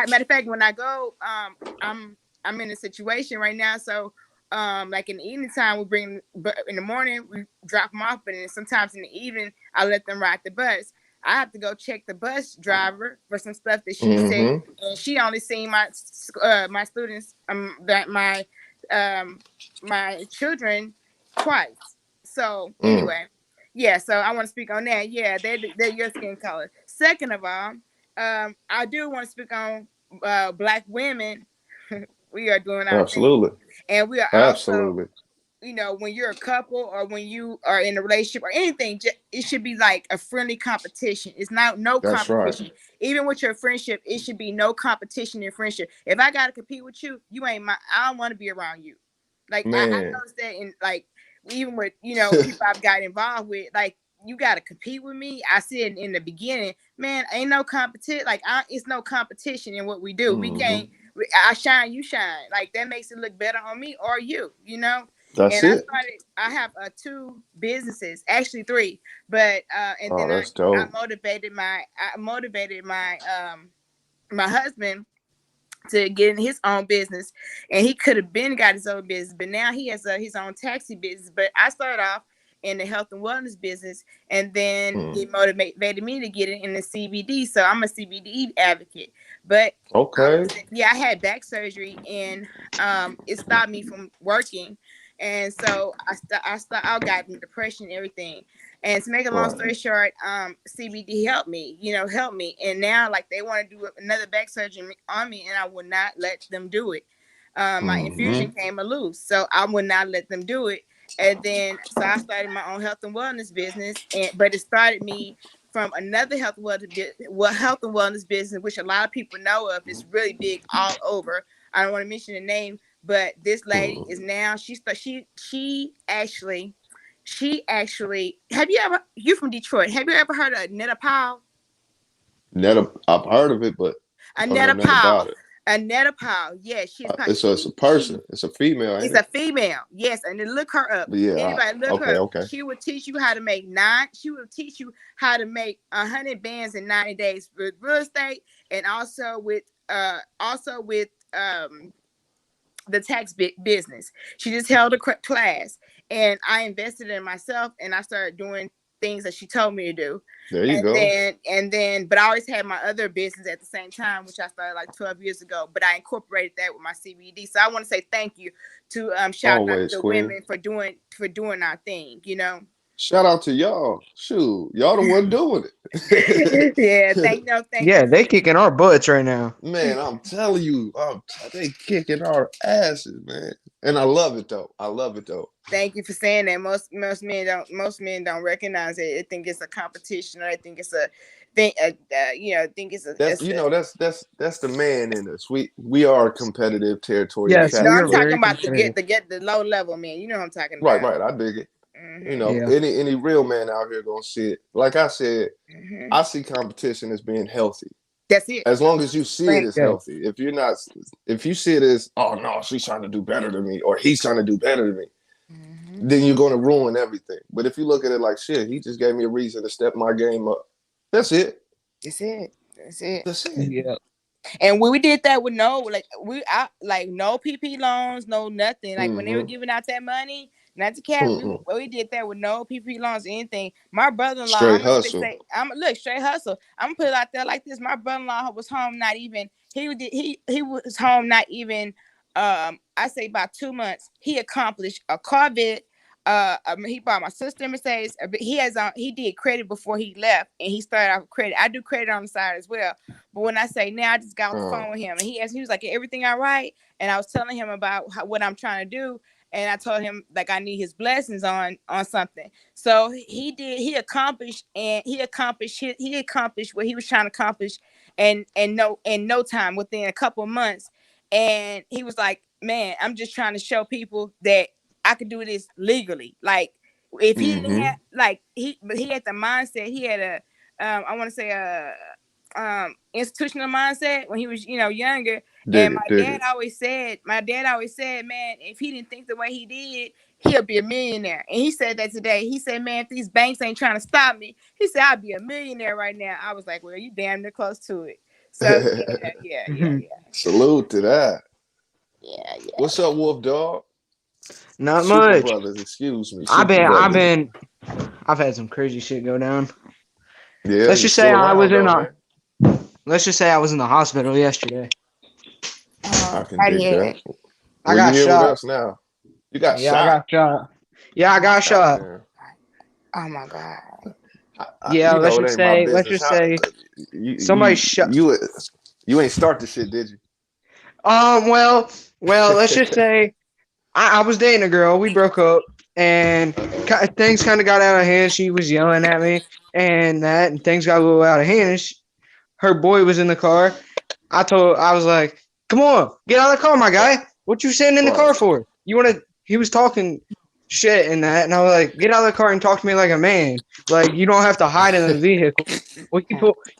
Matter of fact, when I go, I'm in a situation right now. So, like in the evening time, but in the morning we drop them off, but then sometimes in the evening I let them ride the bus. I have to go check the bus driver for some stuff that she said, and she only seen my students, my children twice. So anyway. Yeah, so I want to speak on that. Yeah, they're your skin color. Second of all, I do want to speak on black women We are doing our thing, Absolutely. and we are also, Absolutely. when you're a couple or when you are in a relationship or anything, it should be like a friendly competition. It's not no That's right. competition. Even with your friendship, it should be no competition in friendship. If I gotta compete with you, you ain't my. I don't want to be around you. Like I Man. noticed that in like even with people I've got involved with, like you gotta compete with me. I said in the beginning, man, ain't no competition. Like it's no competition in what we do. We Mm-hmm. can't. I shine, you shine. Like that makes it look better on me or you. That's And I it. started. I have two businesses, actually three, but and Oh, then that's I dope. motivated my husband to get in his own business, and he could have been got his own business, but now he has his own taxi business. But I started off in the health and wellness business, and then he motivated me to get it in the CBD. So I'm a CBD advocate, but Okay. I had back surgery, and it stopped me from working, and so I got in depression and everything. And to make a long Right. story short, CBD helped me. And now, like, they want to do another back surgery on me, and I would not let them do it. My Mm-hmm. infusion came loose, so I would not let them do it. And then, so I started my own health and wellness business, but it started me from another health and wellness business, which a lot of people know of. It's really big all over. I don't want to mention the name, but this lady is now she actually, you from Detroit, have you ever heard of Netta Powell? I've heard of it, but don't know Anetta nothing about Powell. it. Anetta Powell. Yes, she's It's a person. It's a female, it's ain't a it? female. Yes, and then look her up. But yeah. Anybody look her Okay. up. Okay. She will teach you how to make nine. She will teach you how to make 100 bands in 90 days with real estate, and also with the tax business. She just held a class, and I invested in myself, and I started doing things that she told me to do. There you go. But I always had my other business at the same time, which I started like 12 years ago. But I incorporated that with my CBD. So I want to say thank you to shout out Always, the Queen. women for doing our thing. Shout out to y'all. Shoot, y'all the one doing it. Yeah, thank Yeah, you. they kicking our butts right now. Man, I'm telling you, they kicking our asses, man. And I love it though. I love it though. Thank you for saying that. Most men don't recognize it. They think it's a competition, or they think it's a thing. Think it's a. That's that's the man in us. We are competitive territory in Yes, No, we fact. are I'm But very talking about competitive. the low level man. You know what I'm talking right, about. right, I dig it. Mm-hmm. Yeah. Any real man out here gonna see it. Like I said, Mm-hmm. I see competition as being healthy. That's it. As long as you see it Right. as Yeah. healthy. If you see it as, oh no, she's trying to do better than me, or he's trying to do better than me, Mm-hmm. then you're gonna ruin everything. But if you look at it like, shit, he just gave me a reason to step my game up. That's it. That's it. That's it. That's it. Yeah. And we did that with no PP loans, no nothing. Like when they were Mm-hmm. giving out that money, not to cap, we did that with no PP loans, anything. My brother-in-law, Straight hustle. I'm look straight hustle. I'm gonna put it out there like this. My brother-in-law was home not even he was home not even I say about 2 months. He accomplished a Corvette. He bought my sister a Mercedes. He did credit before he left, and he started off with credit. I do credit on the side as well. But when I say now, I just got off the phone with him, and he was like, everything all right? And I was telling him about what I'm trying to do, and I told him like I need his blessings on something. So he did. He accomplished what he was trying to accomplish, and in no time, within a couple of months. And he was like, man, I'm just trying to show people that I could do this legally. Like if he didn't have but he had the mindset. He had a I want to say a institutional mindset when he was younger. Dig And it, dig it. my dad always said, man, if he didn't think the way he did, he'll be a millionaire. And he said that today. He said, man, if these banks ain't trying to stop me, he said I'll be a millionaire right now. I was like, well, you damn near close to it. So yeah. Salute to that. Yeah. What's up, Wolf Dog? Not Super much. brothers, excuse me. I've Super brothers. had some crazy shit go down. Yeah, Let's you just say still I was around in though, a. man. Let's just say I was in the hospital yesterday. I can dig that. I Well, you got here with shot. us now. You got Yeah, I shot. got shot. Yeah, I got shot. Goddamn. Oh my God. Yeah, You let's know it just ain't my say business. How somebody shot. you ain't start the shit, did you? Well, let's just say I was dating a girl. We broke up, and things kind of got out of hand. She was yelling at me, and things got a little out of hand. And her boy was in the car. I was like, "Come on, get out of the car, my guy. What you sitting in the Right. car for? You want to?" He was talking shit and that, and I was like, "Get out of the car and talk to me like a man. Like you don't have to hide in the vehicle." Well,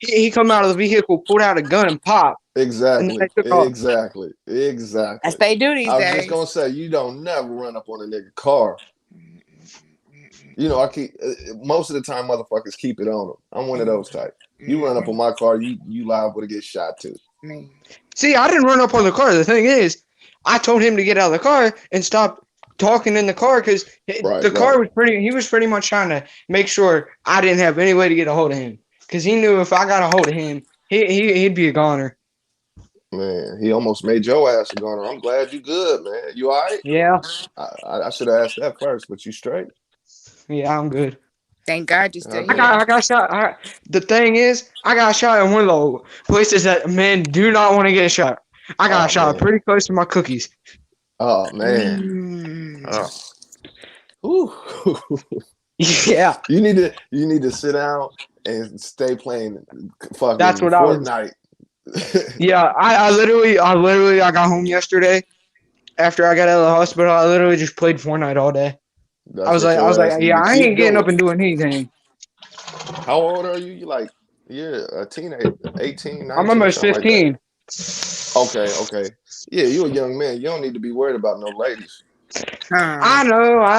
he come out of the vehicle, pulled out a gun, and popped, and then Exactly. they took off. Exactly. As Exactly. they do these I was just days. gonna say you don't never run up on a nigga car. You know, I keep most of the time motherfuckers keep it on them. I'm one of those type. You run up on my car, you liable to get shot too. Me. See, I didn't run up on the car. The thing is, I told him to get out of the car and stop talking in the car because Right, the car right. was pretty. He was pretty much trying to make sure I didn't have any way to get a hold of him because he knew if I got a hold of him, he'd be a goner. Man, he almost made your ass a gunner. I'm glad you good, man. You all right? Yeah, I should have asked that first, but you straight. yeah, I'm good. Thank God you're I still know. here. I got shot. The thing is, I got shot in one of the places that men do not want to get shot. I got Oh shot man. pretty close to my cookies. Oh man. Mm. Oh. Whew. Yeah, You need to sit down and stay playing that's fucking what I was. Fortnite. Yeah, I got home yesterday after I got out of the hospital. I literally just played Fortnite all day. That's what I was your like, ass need yeah, to I keep ain't getting up doing. and doing anything. How old are you? You like you're a teenager, 18, I'm 19, almost something like that. 15. Okay, okay. Yeah, you a young man. You don't need to be worried about no ladies. Huh. I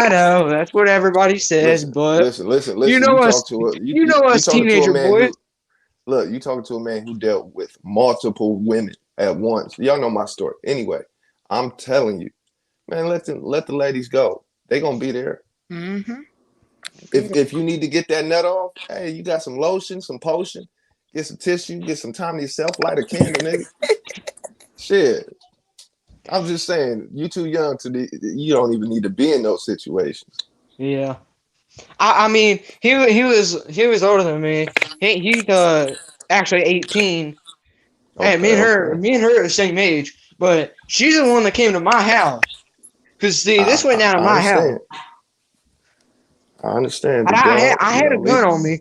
know. That's what everybody says, Listen, but listen, listen, you listen. know us, you know You us talking to a teenager man boys. who look, you talking to a man who dealt with multiple women at once. Y'all know my story. Anyway, I'm telling you, man, let the ladies go. They gonna be there. Mm-hmm. If you need to get that nut off, hey, you got some lotion, some potion, get some tissue, get some time to yourself, light a candle, nigga. Shit. I'm just saying, you too young to be. You don't even need to be in those situations. Yeah. I mean, he was older than me. He's actually 18. And Okay, okay. me and her are the same age, but she's the one that came to my house. Cause see, this went down at I my house. understand. I understand, And big dog. I You had know, a gun leave. on me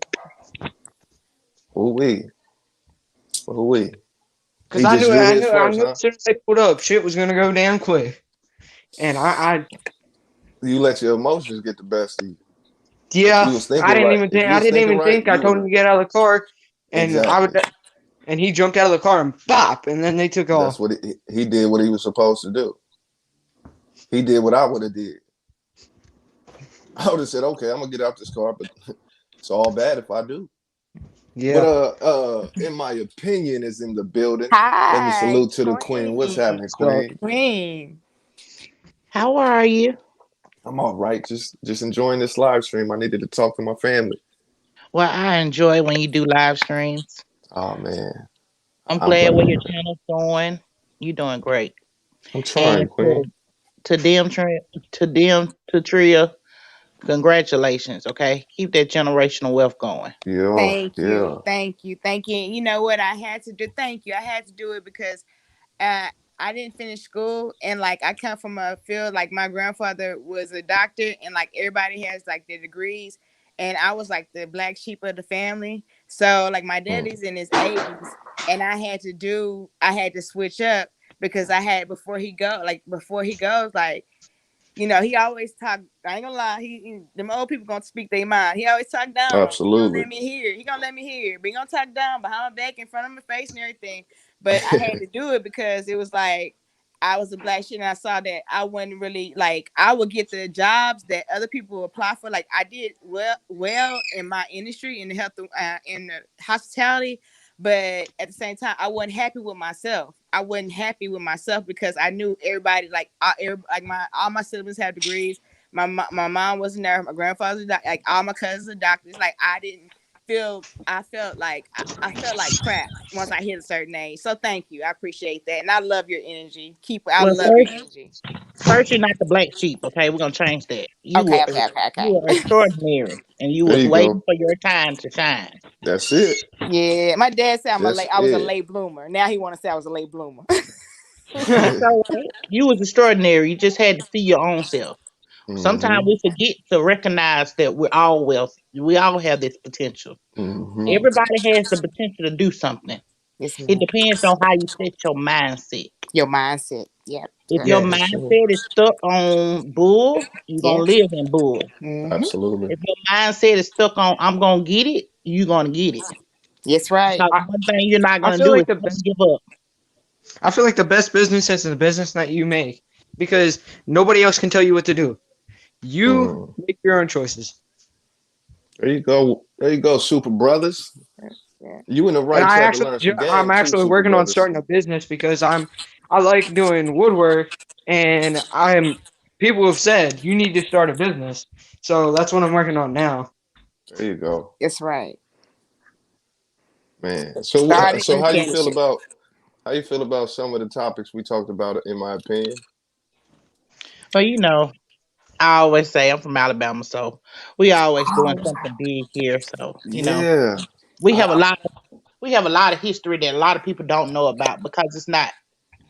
Who we? Who we? because He just drew his I first, knew huh? as soon as they pulled up, shit was gonna go down quick. And You let your emotions get the best of you. If yeah, you was thinking right, if you I was didn't thinking even right, think. I you told would him have to get out of the car, and exactly. and he jumped out of the car and bop, and then they took That's off. what he did. What he was supposed to do. He did what I would have did. I would have said, okay, I'm gonna get out this car, but it's all bad if I do. But Yeah. in my opinion, is in the building. Let me Hi, salute to the queen. What's Queen. happening, So, queen? Queen. how are you? I'm all right. Just enjoying this live stream. I needed to talk to my family. Well, I enjoy when you do live streams. Oh man, I'm I'm glad where glad. your channel's going. You're doing great. I'm And trying, queen. to Tria, congratulations. Okay, keep that generational wealth going. Yeah, Thank yeah. you. Thank you. Thank you. You know what I had to do? Thank you. I had to do it because uh, I didn't finish school, and like I come from a field like my grandfather was a doctor, and like everybody has like their degrees, and I was like the black sheep of the family. So like my Mm. daddy's in his 80s, and I had to switch up because I had before he goes like he always talk. I ain't gonna lie. Them old people gonna speak their mind. He always talk down. He gonna Absolutely. let me hear. He gonna let me hear. But he gonna talk down behind my back, in front of my face, and everything. But I had to do it because it was like I was a black shit, and I saw that I wasn't really like I would get the jobs that other people apply for. Like I did well in my industry in the health in the hospitality, but at the same time, I wasn't happy with myself. I wasn't happy with myself because I knew everybody, like my all my siblings have degrees. My mom was a nurse. My grandfather's like all my cousins are doctors. Like I didn't feel. I felt like crap once I hit a certain age. So thank you. I appreciate that, and I love your energy. I Well, love your energy. first you're not the black sheep. Okay, we're gonna change that. Okay, okay, okay, You were okay. extraordinary, and you There was you waiting go. for your time to shine. That's it. Yeah, my dad said That's I was a it. late bloomer. Now he want to say I was a late bloomer. So you was extraordinary. You just had to see your own self. Sometimes Mm-hmm. we forget to recognize that we're all wealthy. We all have this potential. Mm-hmm. Everybody has the potential to do something. Yes, It ma'am. depends on how you set your mindset. Your mindset. Yep. If Yep. your Yeah, mindset is stuck on bull, you're gonna Yep. live in bull. Mm-hmm. Absolutely. If your mindset is stuck on I'm gonna get it, you're gonna get it. Yes, right. Because one thing you're not I gonna feel do is like the ever best. give up. I feel like the best business is the business that you make because nobody else can tell you what to do. You Mm. make your own choices. There you go. There you go, Super Brothers. Yeah. You in the And right track to learn some I'm game too, actually Super working on Brothers. starting a business because I like doing woodwork and people have said you need to start a business. So that's what I'm working on now. There you go, That's right. man. Started So and how you finish feel it. about some of the topics we talked about? In my opinion, But I always say I'm from Alabama, so we always doing something big here. So, yeah. we have a I, lot we have a lot of history that a lot of people don't know about because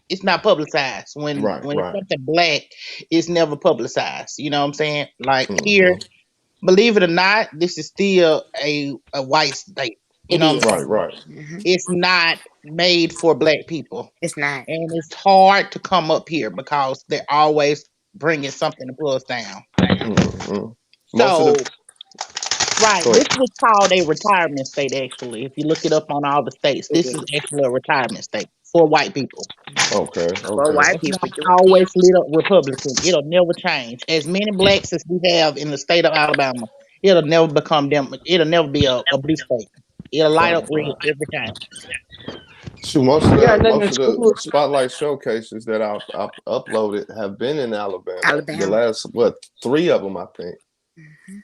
it's not publicized. When right, when it's right. something black, it's never publicized. You know what I'm saying? Like here, Mm-hmm. believe it or not, this is still a white state. You It know what I'm is. Right, saying? right. Mm-hmm. It's not made for black people. It's not. And it's hard to come up here because they're always bringing something to pull us down. Mm-hmm. Most of the So, right, go this ahead. was called a retirement state, actually. If you look it up on all the states, It this is is. actually a retirement state for white people. Okay, For okay. white It's people not doing always lit up Republican. It'll never change. As many blacks as we have in the state of Alabama, it'll never become them. It'll never be a blue state. It'll light Right, up red right. every time. Shoot, Yeah, and then the most of the schools. spotlight showcases that I've uploaded have been in Alabama. The Alabama. last three of them, I think. Hmm.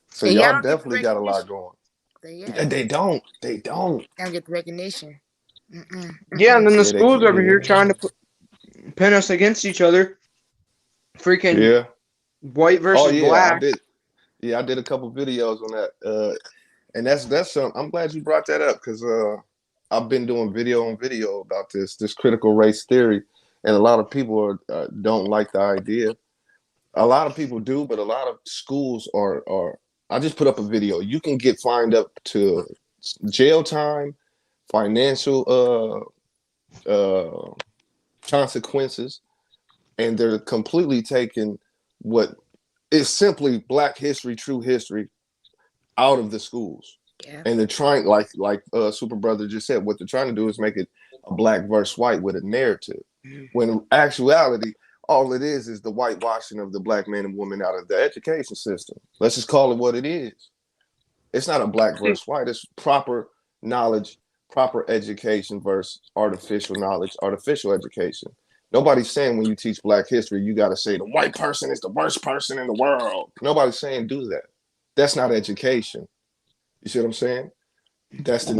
So And y'all y'all don't get the definitely got a lot recognition. going. So, yeah. And they don't. They don't. Y'all don't get the recognition. Mm-mm. Yeah, and Mm-mm. then the Yeah, they schools can. over here Yeah, trying to pin us against each other. Freaking yeah. white Oh versus yeah, I black. did. Yeah, I did a couple videos on that. And that's something. I'm glad you brought that up because I've been doing video on video about this critical race theory, and a lot of people don't like the idea. A lot of people do, but a lot of schools are. I just put up a video. You can get fined up to jail time, financial uh, consequences, and they're completely taking what is simply Black history, true history, out of the schools. Yeah. And they're trying, like Super Brother just said, what they're trying to do is make it a black versus white with a narrative. Mm-hmm. When in actuality, all it is the whitewashing of the black man and woman out of the education system. Let's just call it what it is. It's not a black See, versus white. It's proper knowledge, proper education versus artificial knowledge, artificial education. Nobody's saying when you teach black history, you got to say the white person is the worst person in the world. Nobody's saying do that. That's not education. You see what I'm saying? That's the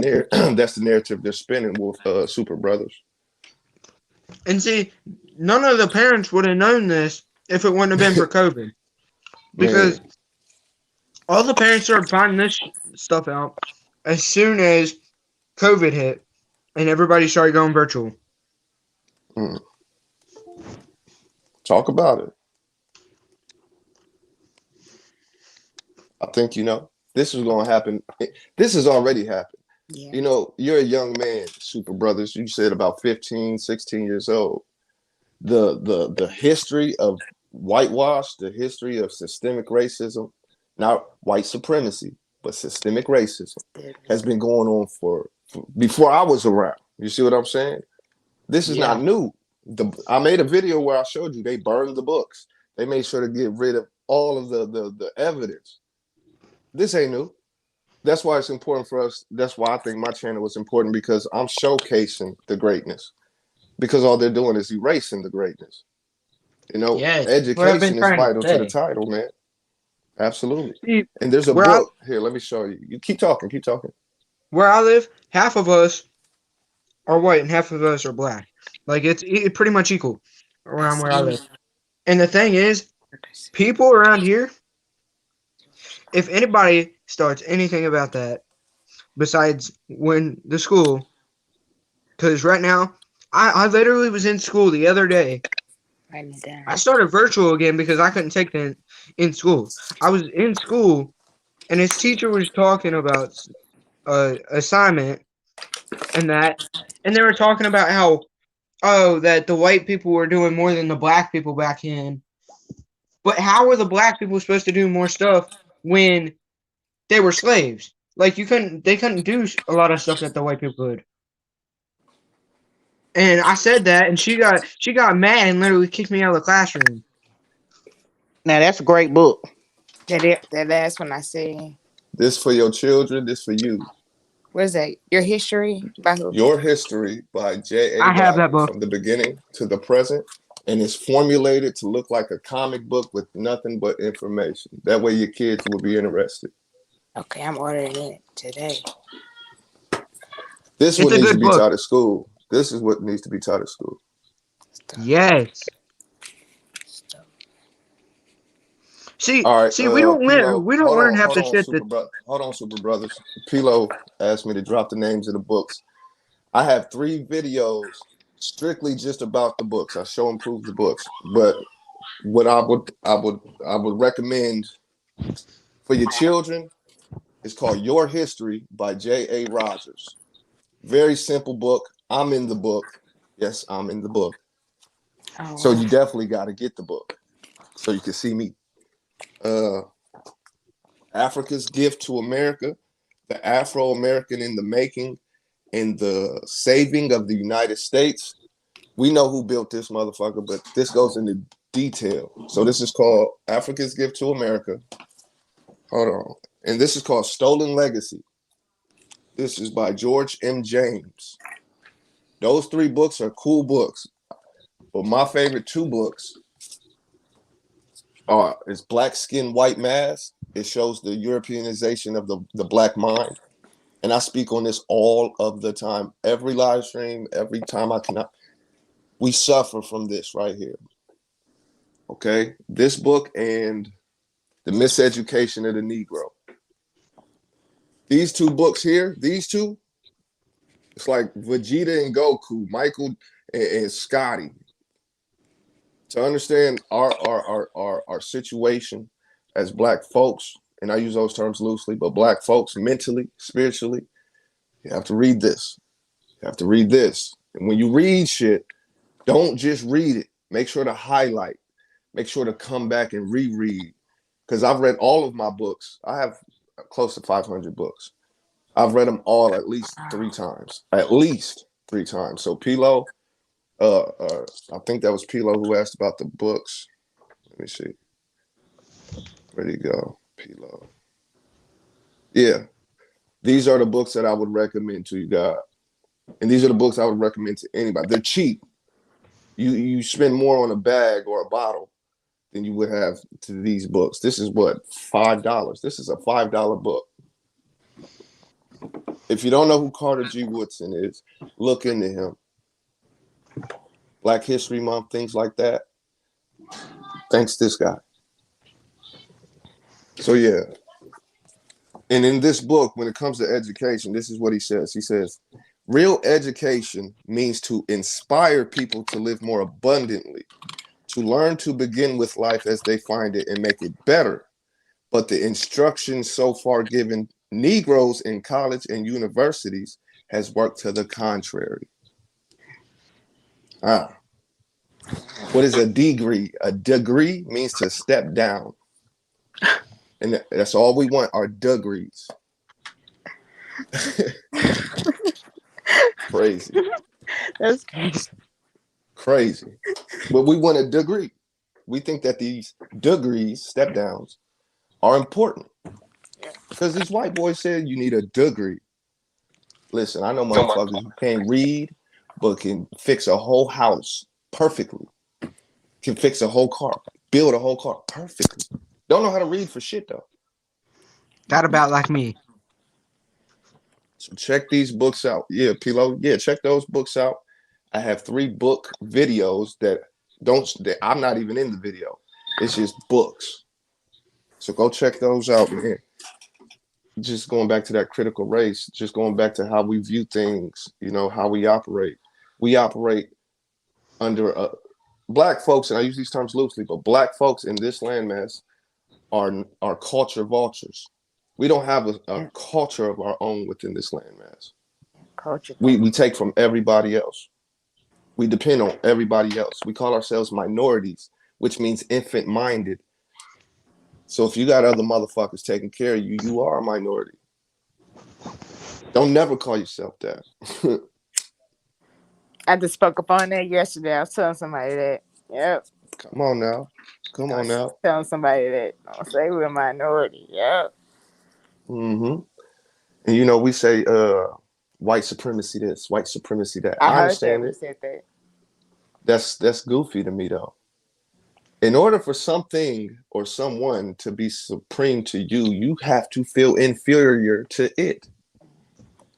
that's the narrative they're spinning with Super Brothers. and see, none of the parents would have known this if it wouldn't have been for COVID. Because Man, all the parents started finding this stuff out as soon as COVID hit and everybody started going virtual. mm, talk about it. I think this is going to happen. This has already happened. Yeah. You're a young man, Super Brothers. You said about 15, 16 years old. The history of whitewash, the history of systemic racism, not white supremacy, but systemic racism, has been going on for before I was around. You see what I'm saying? This is Yeah. not new. I made a video where I showed you they burned the books. They made sure to get rid of all of the evidence. This ain't new. That's why it's important for us. That's why I think my channel was important because I'm showcasing the greatness. Because all they're doing is erasing the greatness. Yes, what I've been Education is trying to vital to the say. title, man. Absolutely. See, And there's a where I book here. Let me show you. You keep talking. Keep talking. where I live, half of us are white and half of us are black. Like it's pretty much equal around where I live. And the thing is, people around here, if anybody starts anything about that, besides when the school, because right now I literally was in school the other day. Write it down. I started virtual again because I couldn't take it in school. I was in school and his teacher was talking about assignment and that, and they were talking about how that the white people were doing more than the black people back in. But how were the black people supposed to do more stuff when they were slaves? Like they couldn't do a lot of stuff that the white people could. And I said that, and she got mad and literally kicked me out of the classroom. Now that's a great book. That last one I said. This for your children. This for you. What is that? Your history by who? Your History by J.A. I have that Rogers, book. from the beginning to the present, and it's formulated to look like a comic book with nothing but information. That way your kids will be interested. Okay, I'm ordering it today. This It's what a needs to good be book. taught at school. This is what needs to be taught at school. Yes. See, All right, we don't learn. Pilo, We don't learn half the shit that. hold on, Super Brothers. Pilo asked me to drop the names of the books. I have 3 videos strictly just about the books. I show and prove the books. But what I would recommend for your children is called Your History by J.A. Rogers. Very simple book. I'm in the book. Yes, I'm in the book. Oh, So wow. you definitely got to get the book so you can see me. Africa's Gift to America, the Afro-American in the Making, and the Saving of the United States. We know who built this motherfucker, but this goes into detail. So this is called Africa's Gift to America. Hold on. And this is called Stolen Legacy. This is by George M. James. Those 3 books are cool books. But my favorite 2 books is Black Skin, White Mask. It shows the Europeanization of the black mind. And I speak on this all of the time. Every live stream, every time I cannot. We suffer from this right here. Okay? This book and The Miseducation of the Negro. These 2 books here, these 2, it's like Vegeta and Goku, Michael and Scotty. To understand our situation as black folks, and I use those terms loosely, but black folks mentally, spiritually, you have to read this. You have to read this. And when you read shit, don't just read it. Make sure to highlight. Make sure to come back and reread. Because I've read all of my books. I have close to 500 books. I've read them all at least 3 times. At least 3 times. So Pilo, I think that was Pilo who asked about the books. Let me see. Where'd he go? Pilo. Yeah. These are the books that I would recommend to you guys. And these are the books I would recommend to anybody. They're cheap. You spend more on a bag or a bottle than you would have to these books. This is what, $5? This is a $5 book. If you don't know who Carter G. Woodson is, look into him. Black History Month, things like that. Thanks this guy. So yeah. And in this book, when it comes to education, this is what he says. He says, real education means to inspire people to live more abundantly, to learn to begin with life as they find it and make it better. But the instruction so far given Negroes in college and universities has worked to the contrary. What is a degree? A degree means to step down. And that's all we want are degrees. Crazy. That's crazy. Crazy. But we want a degree. We think that these degrees, step downs, are important. Because these white boys said you need a degree. Listen, I know motherfuckers who can't read, but can fix a whole house perfectly. Can fix a whole car, build a whole car perfectly. Don't know how to read for shit, though. Got about like me. So check these books out. Yeah, Pilo. Yeah, check those books out. I have 3 book videos that I'm not even in the video. It's just books. So go check those out, man. Just going back to that critical race, just going back to how we view things, how we operate. We operate under black folks, and I use these terms loosely, but black folks in this landmass are culture vultures. We don't have a Yeah, culture of our own within this landmass. culture We take from everybody else. We depend on everybody else. We call ourselves minorities, which means infant minded. So if you got other motherfuckers taking care of you, you are a minority. Don't never call yourself that. I just spoke up on that yesterday. I was telling somebody that. Yep. Come on now. Come I on was now. telling somebody that. Don't say we're a minority. Yep. Hmm. And we say white supremacy this, white supremacy that. I I heard that understand when you it. said that. That's goofy to me though. In order for something or someone to be supreme to you, you have to feel inferior to it.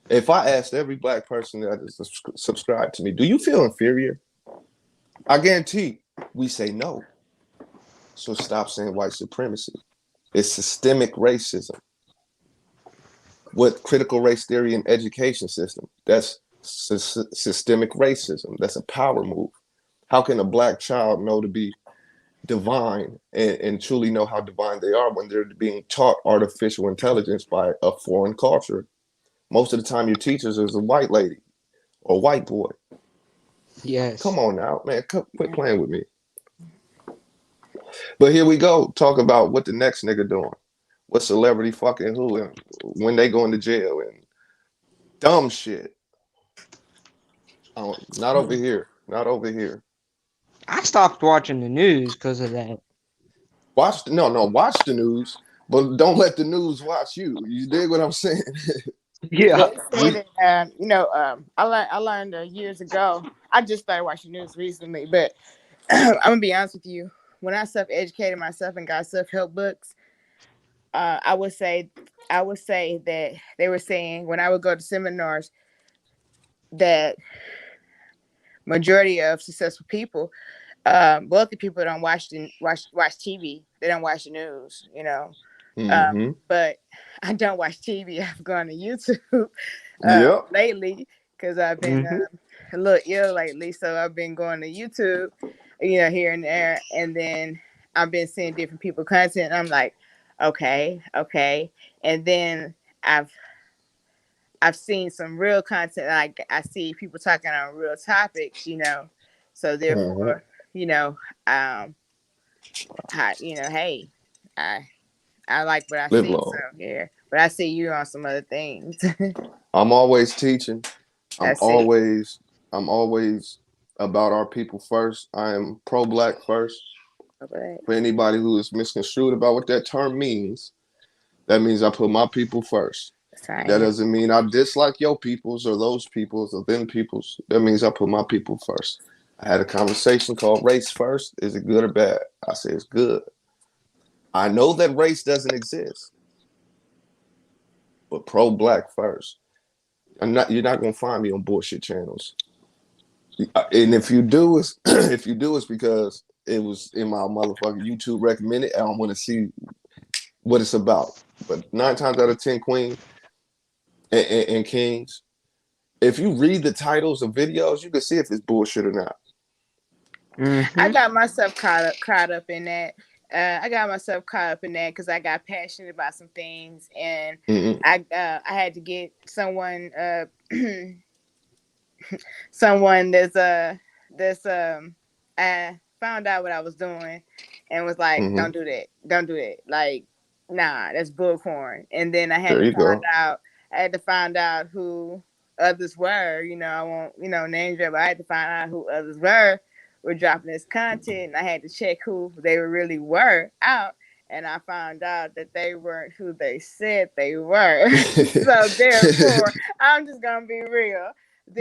If I asked every black person that is subscribed to me, do you feel inferior? I guarantee we say no. So stop saying white supremacy. It's systemic racism. What critical race theory and education system? That's systemic racism. That's a power move. How can a black child know to be divine and truly know how divine they are when they're being taught artificial intelligence by a foreign culture? Most of the time, your teachers is a white lady or a white boy. Yes. Come on now, man. Quit playing with me. But here we go. Talk about what the next nigga doing. What celebrity fucking who and when they going to jail and dumb shit. Not over here. Not over here. I stopped watching the news because of that. Watch the news, but don't let the news watch you. You dig what I'm saying? Yeah, Yeah. they we said that. I learned years ago. I just started watching news recently, but I'm gonna be honest with you. When I self-educated myself and got self-help books, uh, I would say, I would say that they were saying when I would go to seminars that majority of successful people, wealthy people don't watch TV. They don't watch the news. mm-hmm. But I don't watch TV. I've gone to YouTube Yep. lately because I've been Hmm. a little ill lately. So I've been going to YouTube, here and there, and then I've been seeing different people content. I'm like, okay, okay, and then I've I've seen some real content. Like I see people talking on real topics. So Mm-hmm. therefore, you know, um, hey, I I like what I Live see. So long. yeah, but I see you on some other things. I'm always teaching. I'm I see. always I'm always about our people first. I am pro black first. But For anybody who is misconstrued about what that term means, that means I put my people first. That same. doesn't mean I dislike your peoples or those peoples or them peoples. That means I put my people first. I had a conversation called race first. Is it good or bad? I say it's good. I know that race doesn't exist, but pro black first. You're not gonna find me on bullshit channels. And if you do, it's if you do, it's because it was in my motherfucking YouTube recommended. I want to see what it's about. But 9 times out of 10, Queen and Kings, if you read the titles of videos, you can see if it's bullshit or not. I Hmm. got myself caught up in that. I got myself caught up in that because I got passionate about some things, and Mm-mm. I had to get someone someone that's I found out what I was doing and was like, Mm-hmm. don't do that, like, nah, that's bullcorn. And then There you go. I had to find out who others were. I won't name drop, but I had to find out who others were dropping this content, and I had to check who they really were out. And I found out that they weren't who they said they were. So therefore, I'm just gonna be real.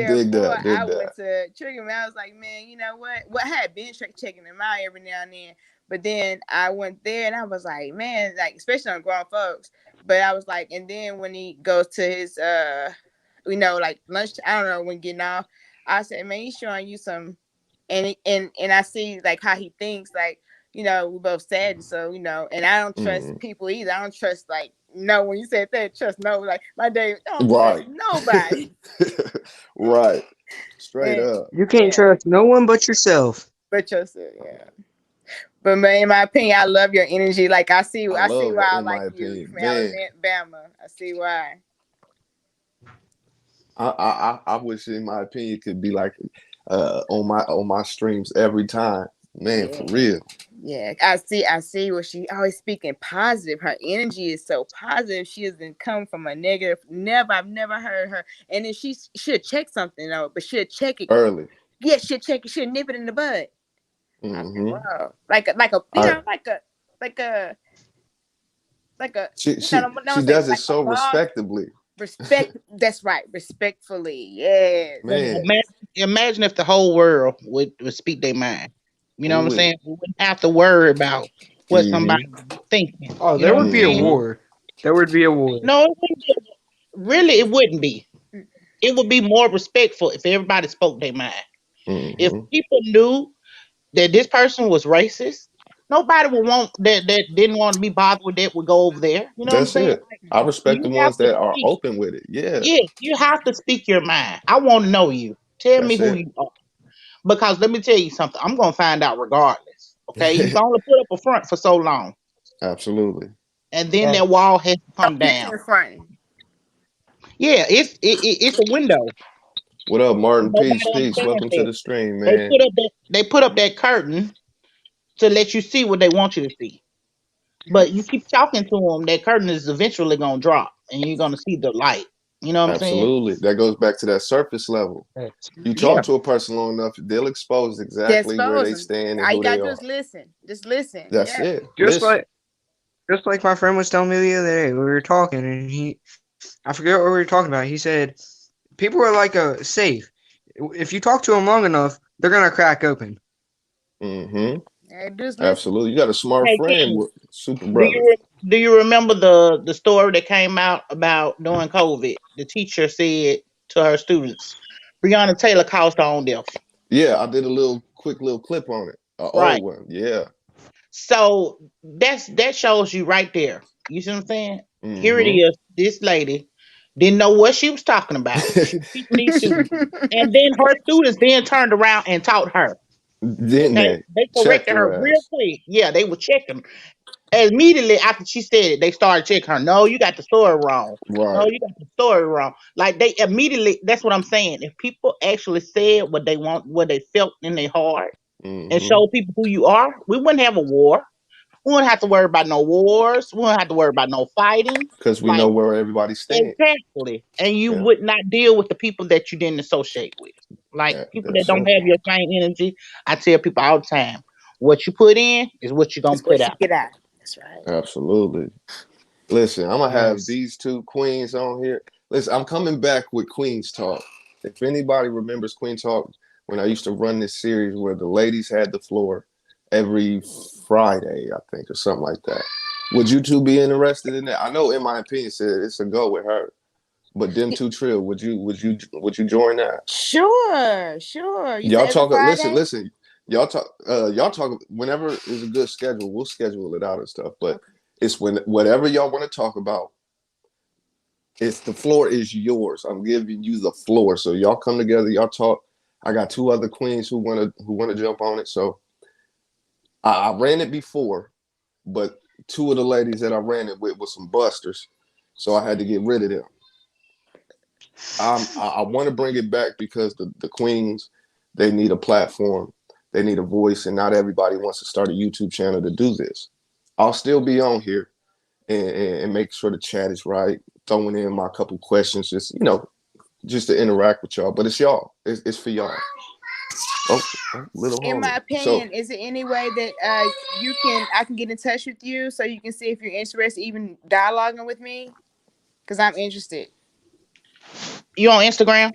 Dig Therefore, that. I Dig that. went to trigger me. I was like, man, you know what? Well, I had been checking him out every now and then, but then I went there and I was like, man, like especially on grown folks. But I was like, and then when he goes to his like lunch, I don't know when getting off, I said, man, he's showing you some, and I see like how he thinks, like we both sad, so and I don't trust Mm. people either. I don't trust like no when you said that trust no like my day I don't trust Right. nobody. Right. Straight up. You can't Yeah, trust no one but yourself. but yourself, yeah. But man, in my opinion, I love your energy. Like I I see love, why I in like my you. You opinion, from man. Alabama. I see why. I wish, in my opinion, could be like on my streams every time, man. For Yeah. real. Yeah, I see what she always speaking positive. Her energy is so positive. She doesn't come from a negative. Never, I've never heard her. And then she should check something though, but she'll check it. Early. Yeah, she'll check it. She'll nip it in the bud. I'm like, Hmm. wow, like a you I know like a like a she no no she no she don't say does it like a so boss. respectably, Respect. That's right. Respectfully. Yes. man. Imagine if the whole world would speak their mind. You know what I'm Ooh. saying? We wouldn't have to worry about what somebody Mm-hmm. thinking. Oh, You there know what would I'm be a saying? Mm-hmm. war. There would be a war. No, it wouldn't be. Really, it wouldn't be. It would be more respectful if everybody spoke their mind. If Mm-hmm. people knew that this person was racist, nobody would want that didn't want to be bothered with that would go over there. You know what I'm That's saying? it. I respect the You have ones to that are speak. open with it. Yeah. Yeah, you have to speak your mind. I want to know you. Tell me That's who it. you are. Because let me tell you something. I'm gonna find out regardless. Okay, you can only put up a front for so long, Absolutely. and then Yes. that wall has to A come picture down. in front. Yeah, it's a window. What up, Martin? Nobody Peace, peace. understands Welcome to that. the stream, They man. put up that curtain to let you see what they want you to see. But you keep talking to them, that curtain is eventually gonna drop, and you're gonna see the light. You know what I'm saying? Absolutely. That goes back to that surface level. Yes. You Yeah. talk to a person long enough, they'll expose Just exactly where they frozen. stand and All you who they gotta do is are. listen. Just listen. That's Yeah. it. Just Listen. like just like my friend was telling me the other day, we were talking, and I forget what we were talking about. He said people are like a safe. If you talk to them long enough, they're gonna crack open. Mm-hmm. Yeah, just listen. Absolutely. You got a smart Hey, friend King, with super do brother. you do you remember the story that came out about during COVID? The teacher said to her students, "Breonna Taylor caused her own death." Yeah, I did a little quick little clip on it. An Right. old one. Yeah. So that shows you right there. You see what I'm saying? Here it Mm-hmm. is. This lady didn't know what she was talking about. She was teaching these students, and then her students then turned around and taught her. Didn't Okay, they? they Checked corrected her her real ass. quick. Yeah, they were checking. Immediately after she said it, they started checking her. No, you got the story wrong. No, Right. you got the story wrong. Like they immediately. That's what I'm saying. If people actually said what they want, what they felt in their heart, and Mm-hmm. showed people who you are, we wouldn't have a war. We wouldn't have to worry about no wars. We wouldn't have to worry about no fighting. Because we know Like where everybody stands. exactly, and you Yeah. would not deal with the people that you didn't associate with. Like That, people that that's don't have simple. your same energy. I tell people all the time, what you put in is what you're gonna That's what put she out. get out. That's right. Absolutely. Listen, I'm gonna have Yes. these two queens on here. Listen, I'm coming back with Queens Talk. If anybody remembers Queen Talk, when I used to run this series where the ladies had the floor every Friday, I think, or something like that. Would you two be interested in that? I know, in my opinion, said it's a go with her, but them two trill. Would you join that? Sure, sure. You said Y'all every talk. Listen, Friday? listen. Y'all talk. Whenever is a good schedule, we'll schedule it out and stuff. But Okay. it's when whatever y'all want to talk about. It's the floor is yours. I'm giving you the floor. So y'all come together. Y'all talk. I got two other queens who wanna jump on it. So I ran it before, but two of the ladies that I ran it with were some busters. So I had to get rid of them. I want to bring it back because the queens, they need a platform, they need a voice, and not everybody wants to start a YouTube channel to do this. I'll still be on here and make sure the chat is right, throwing in my couple questions, just to interact with y'all. But it's y'all, it's for y'all. Little In homie. my So opinion, is there any way that I can get in touch with you so you can see if you're interested, even dialoguing with me? Because I'm interested. You on Instagram?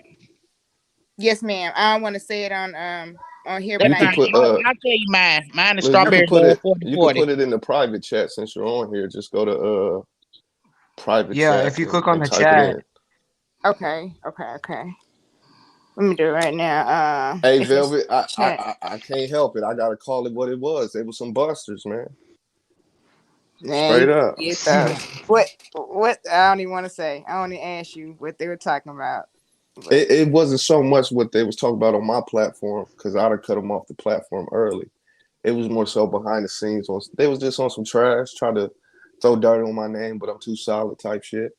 Yes, ma'am. I don't want to say it on here, but That's you I could fine. put I'll tell you mine. Mine is you strawberry could put blue it 40 you could 40. put it in the private chat since you're on here. Just go to private Yeah, chat if you click and, on and the type it chat, in. okay. Let me do it right now. Hey If it's Velvet, I, I chat, I I can't help it. I gotta call it what it was. They were some busters, man. man, you Straight up. get those. What I don't even want to say. I only ask you what they were talking about. But It wasn't so much what they was talking about on my platform because I'd have cut them off the platform early. It was more so behind the scenes. They was just on some trash, trying to throw dirt on my name, but I'm too solid type shit.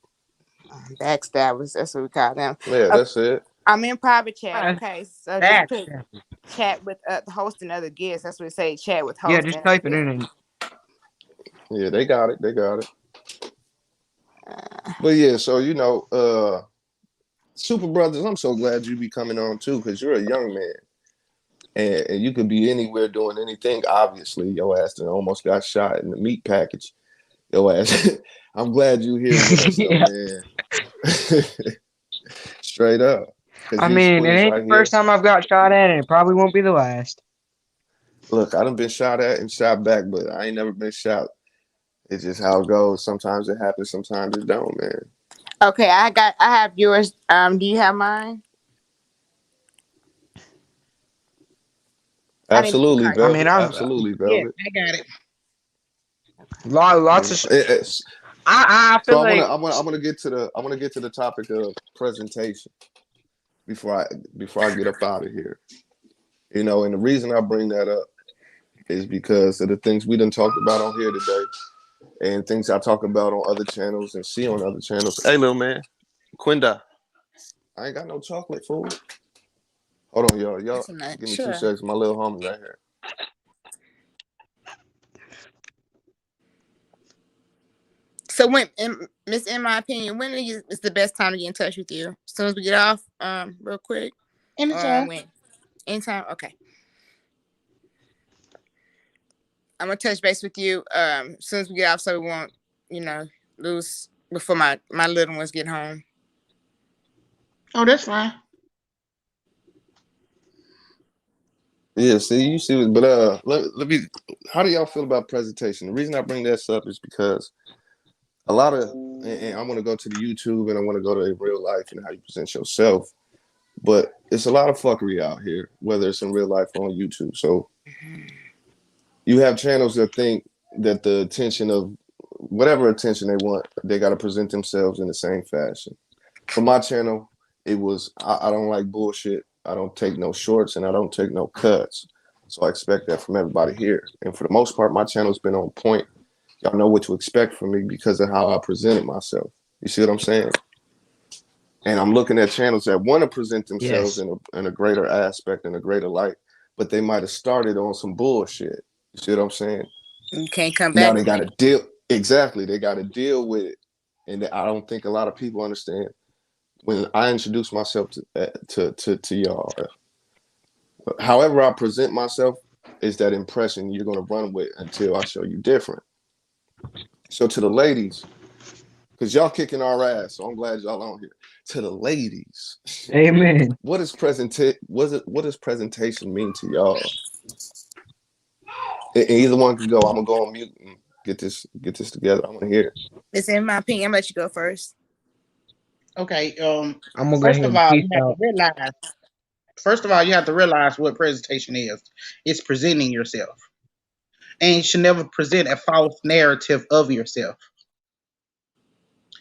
backstabbers, that's what we call them. Yeah, Uh, that's it. I'm in private chat. Uh, Okay, so just That. put chat with the host and other guests. That's what it say. Chat with Yeah, host just and other type it guests. in. And Yeah, they got it. They got it. Uh, But yeah, so Super Brothers, I'm so glad you be coming on too, because you're a young man. And you could be anywhere doing anything. Obviously, your ass done almost got shot in the meat package. Your ass. I'm glad you here with us though, yeah. man. Straight up. Cause I you mean, it squeeze ain't the right first here. time I've got shot at, and it probably won't be the last. Look, I done been shot at and shot back, but I ain't never been shot. It's just how it goes. Sometimes it happens, sometimes it don't, man. okay, I have yours. Do you have mine? I need to Absolutely, call I you. mean, Velvet. I've Absolutely, Yeah, Velvet. I got it. You lots know, of. it's, I so feel like I wanna get to the topic of presentation before I get up out of here. And the reason I bring that up is because of the things we done talked about on here today and things I talk about on other channels and see on other channels. Hey, little man, Quinda, I ain't got no chocolate, fool. Hold on, y'all. Y'all, That's a nice. give me two Sure. seconds. My little homie right here. So when, Miss, in my opinion, when is the best time to get in touch with you? As soon as we get off, real quick, or Anytime. when? Anytime. Okay. I'm gonna touch base with you as soon as we get off, so we won't, you know, lose before my little ones get home. Oh, that's fine. Yeah, see, you see, but let me. How do y'all feel about presentation? The reason I bring this up is because a lot of, and I want to go to the YouTube and I want to go to real life and how you present yourself. But it's a lot of fuckery out here, whether it's in real life or on YouTube. So you have channels that think that the attention of whatever attention they want, they got to present themselves in the same fashion. For my channel, it was I don't like bullshit. I don't take no shorts and I don't take no cuts. So I expect that from everybody here. And for the most part, my channel's been on point. Y'all know what to expect from me because of how I presented myself. You see what I'm saying? And I'm looking at channels that want to present themselves yes. in a greater aspect, in a greater light, but they might have started on some bullshit. You see what I'm saying? You can't come Now back they from got it. to deal exactly. They got to deal with it, and I don't think a lot of people understand. When I introduce myself to y'all, however I present myself is that impression you're gonna run with until I show you different. So to the ladies, because y'all kicking our ass, so I'm glad y'all on here. To the ladies, Amen. what does presentation mean to y'all? And either one can go. I'm gonna go on mute and get this together. I want to hear it. It's in my opinion. I'm gonna let you go first. Okay. I'm gonna go First ahead of and all, peace you have to out. realize. First of all, you have to realize what presentation is. It's presenting yourself, and you should never present a false narrative of yourself.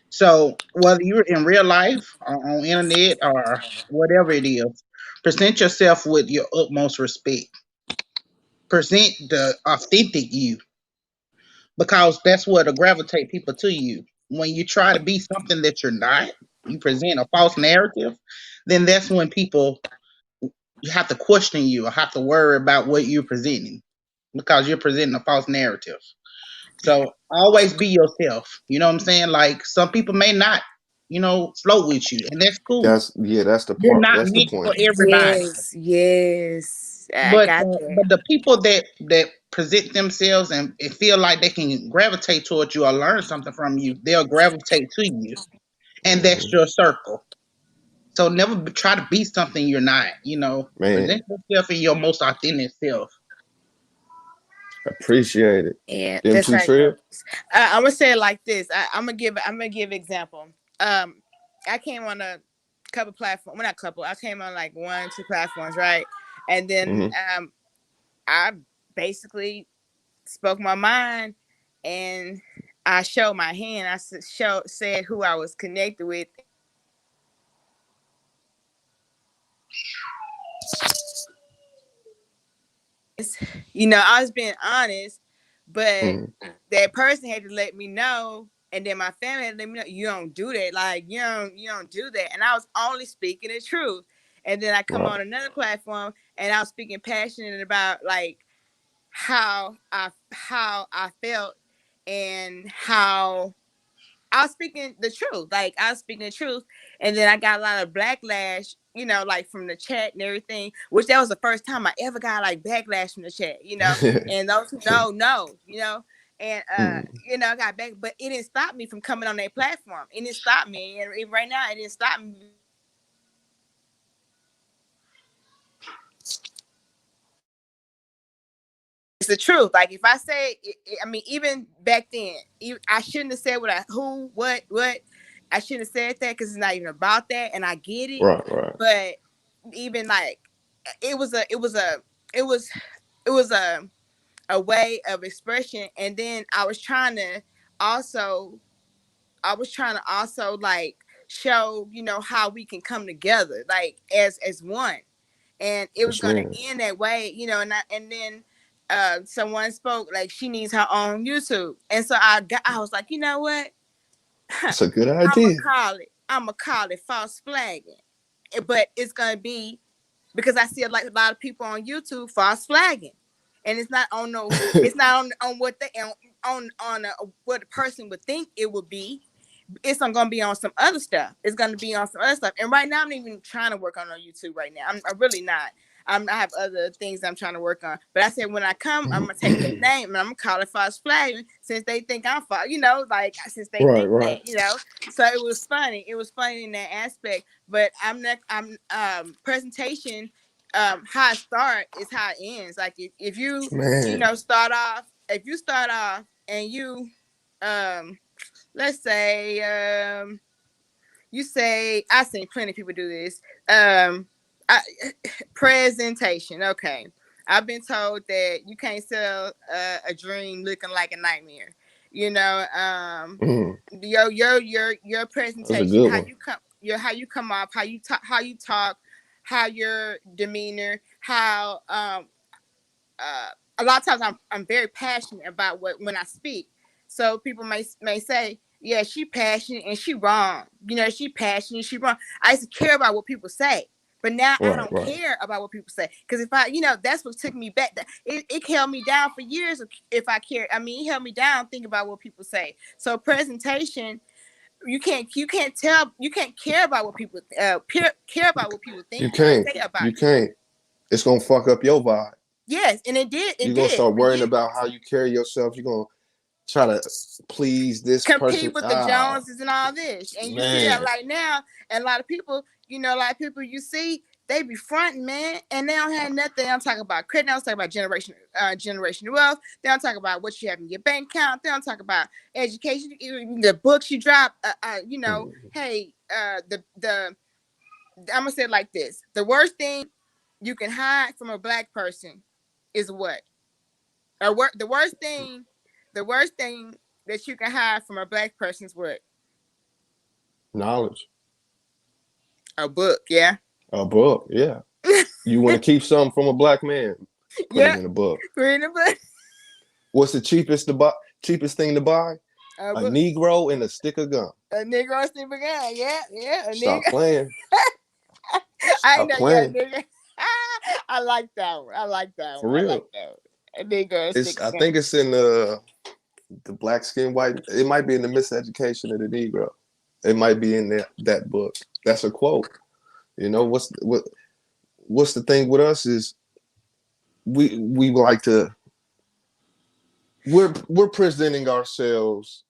So whether you're in real life or on internet or whatever it is, present yourself with your utmost respect. Present the authentic you because that's what'll gravitate people to you. When you try to be something that you're not, you present a false narrative, then that's when people you have to question you or have to worry about what you're presenting because you're presenting a false narrative. So always be yourself. You know what I'm saying? Like some people may not, float with you, and that's cool. That's the You're part. not That's the meant for point. everybody. Yes, yes. I But got uh, that. but the people that present themselves and feel like they can gravitate towards you or learn something from you, they'll gravitate to you, and that's Mhm. your circle. So never try to be something you're not. Man, Present yourself in your most authentic self. appreciate it. Yeah, Them that's two right. trip. I'm gonna say it like this. I'm gonna give example. I came on a couple platforms. Well, not couple. I came on like one, two platforms, right? And then Hmm. I basically spoke my mind, and I showed my hand. I said who I was connected with, I was being honest, but Mm. that person had to let me know, and then my family had to let me know you don't do that. Like you don't do that. And I was only speaking the truth. And then I come Right. on another platform and I was speaking passionate about like how I felt and how I was speaking the truth. Like I was speaking the truth, and then I got a lot of backlash. Like from the chat and everything. Which that was the first time I ever got like backlash from the chat. And those who know. And Mm. I got back, but it didn't stop me from coming on that platform. It didn't stop me, and right now it didn't stop me because I know that it's the truth. Like if I say, I mean, even back then, I shouldn't have said what. I shouldn't have said that because it's not even about that, and I get it. Right. Right. But even like, it was, it was a way of expression, and then also, I was trying to also like show, how we can come together, like as one, and it was Yes, gonna man. end that way, and then someone spoke like she needs her own YouTube, and so I was like, you know what, That's a good I'm gonna idea. call it false flagging, but it's gonna be because I see like a lot of people on YouTube false flagging, and it's not on no, it's not on what they on what a person would think it would be. It's not gonna be on some other stuff. It's gonna be on some other stuff. And right now, I'm not even trying to work on YouTube right now. I'm really not. I have other things I'm trying to work on. But I said when I come, I'm gonna take their name and I'm gonna call it false flag since they think I'm false. Like since they Right. think Right. that. So it was funny. It was funny in that aspect. But I'm not. I'm presentation. How I start is how it ends. Like if you Man. start off. If you start off and you um let's say you say I've seen plenty of people do this. I, presentation. Okay, I've been told that you can't sell a dream looking like a nightmare. You know, Mm. your That's a presentation, good one. how you come off, how you talk, how your demeanor, how uh, a lot of times I'm very passionate about what when I speak. So people may say, yeah, she passionate and she wrong. She passionate, she wrong. I used to care about what people say. But now I Right. don't Right. care about what people say. Because if that's what took me back. It held me down for years if I cared. I mean, it held me down thinking about what people say. So presentation, you can't care about what people care about what people You think or can't. say You about you. can't. It's gonna fuck up your vibe. Yes, and it did. It You're gonna did start for worrying years. about how you carry yourself. You're gonna try to please this person. Compete with the Ah, Joneses and all this. And you see that man. like now, and a lot of people, a lot of people you see, they be fronting, man, and they don't have nothing. They don't talk about credit. They don't talk about generational wealth. They don't talk about what you have in your bank account. They don't talk about education, the books you drop. Mm. Hey, I'm gonna say it like this: the worst thing you can hide from a black person is what, the worst thing that you can hide from a black person is what, Knowledge. a book. Yeah. A book. Yeah. You want to keep something from a black man? Put it Yeah. in a book. Reading a book. What's the cheapest to buy? Cheapest thing to buy? A A book. Negro and a stick of gum. A nigga on Steve again. Yeah, yeah, a Stop nigga. playing. I ain't Stop know. Yeah, a playing. nigga. I like that one. I like that one. For I like real. that one. A nigga on It's. stick I again. think it's in the black skin white. It might be in the miseducation of the Negro. It might be in that book. That's a quote. What's the thing with us is we like to we're presenting ourselves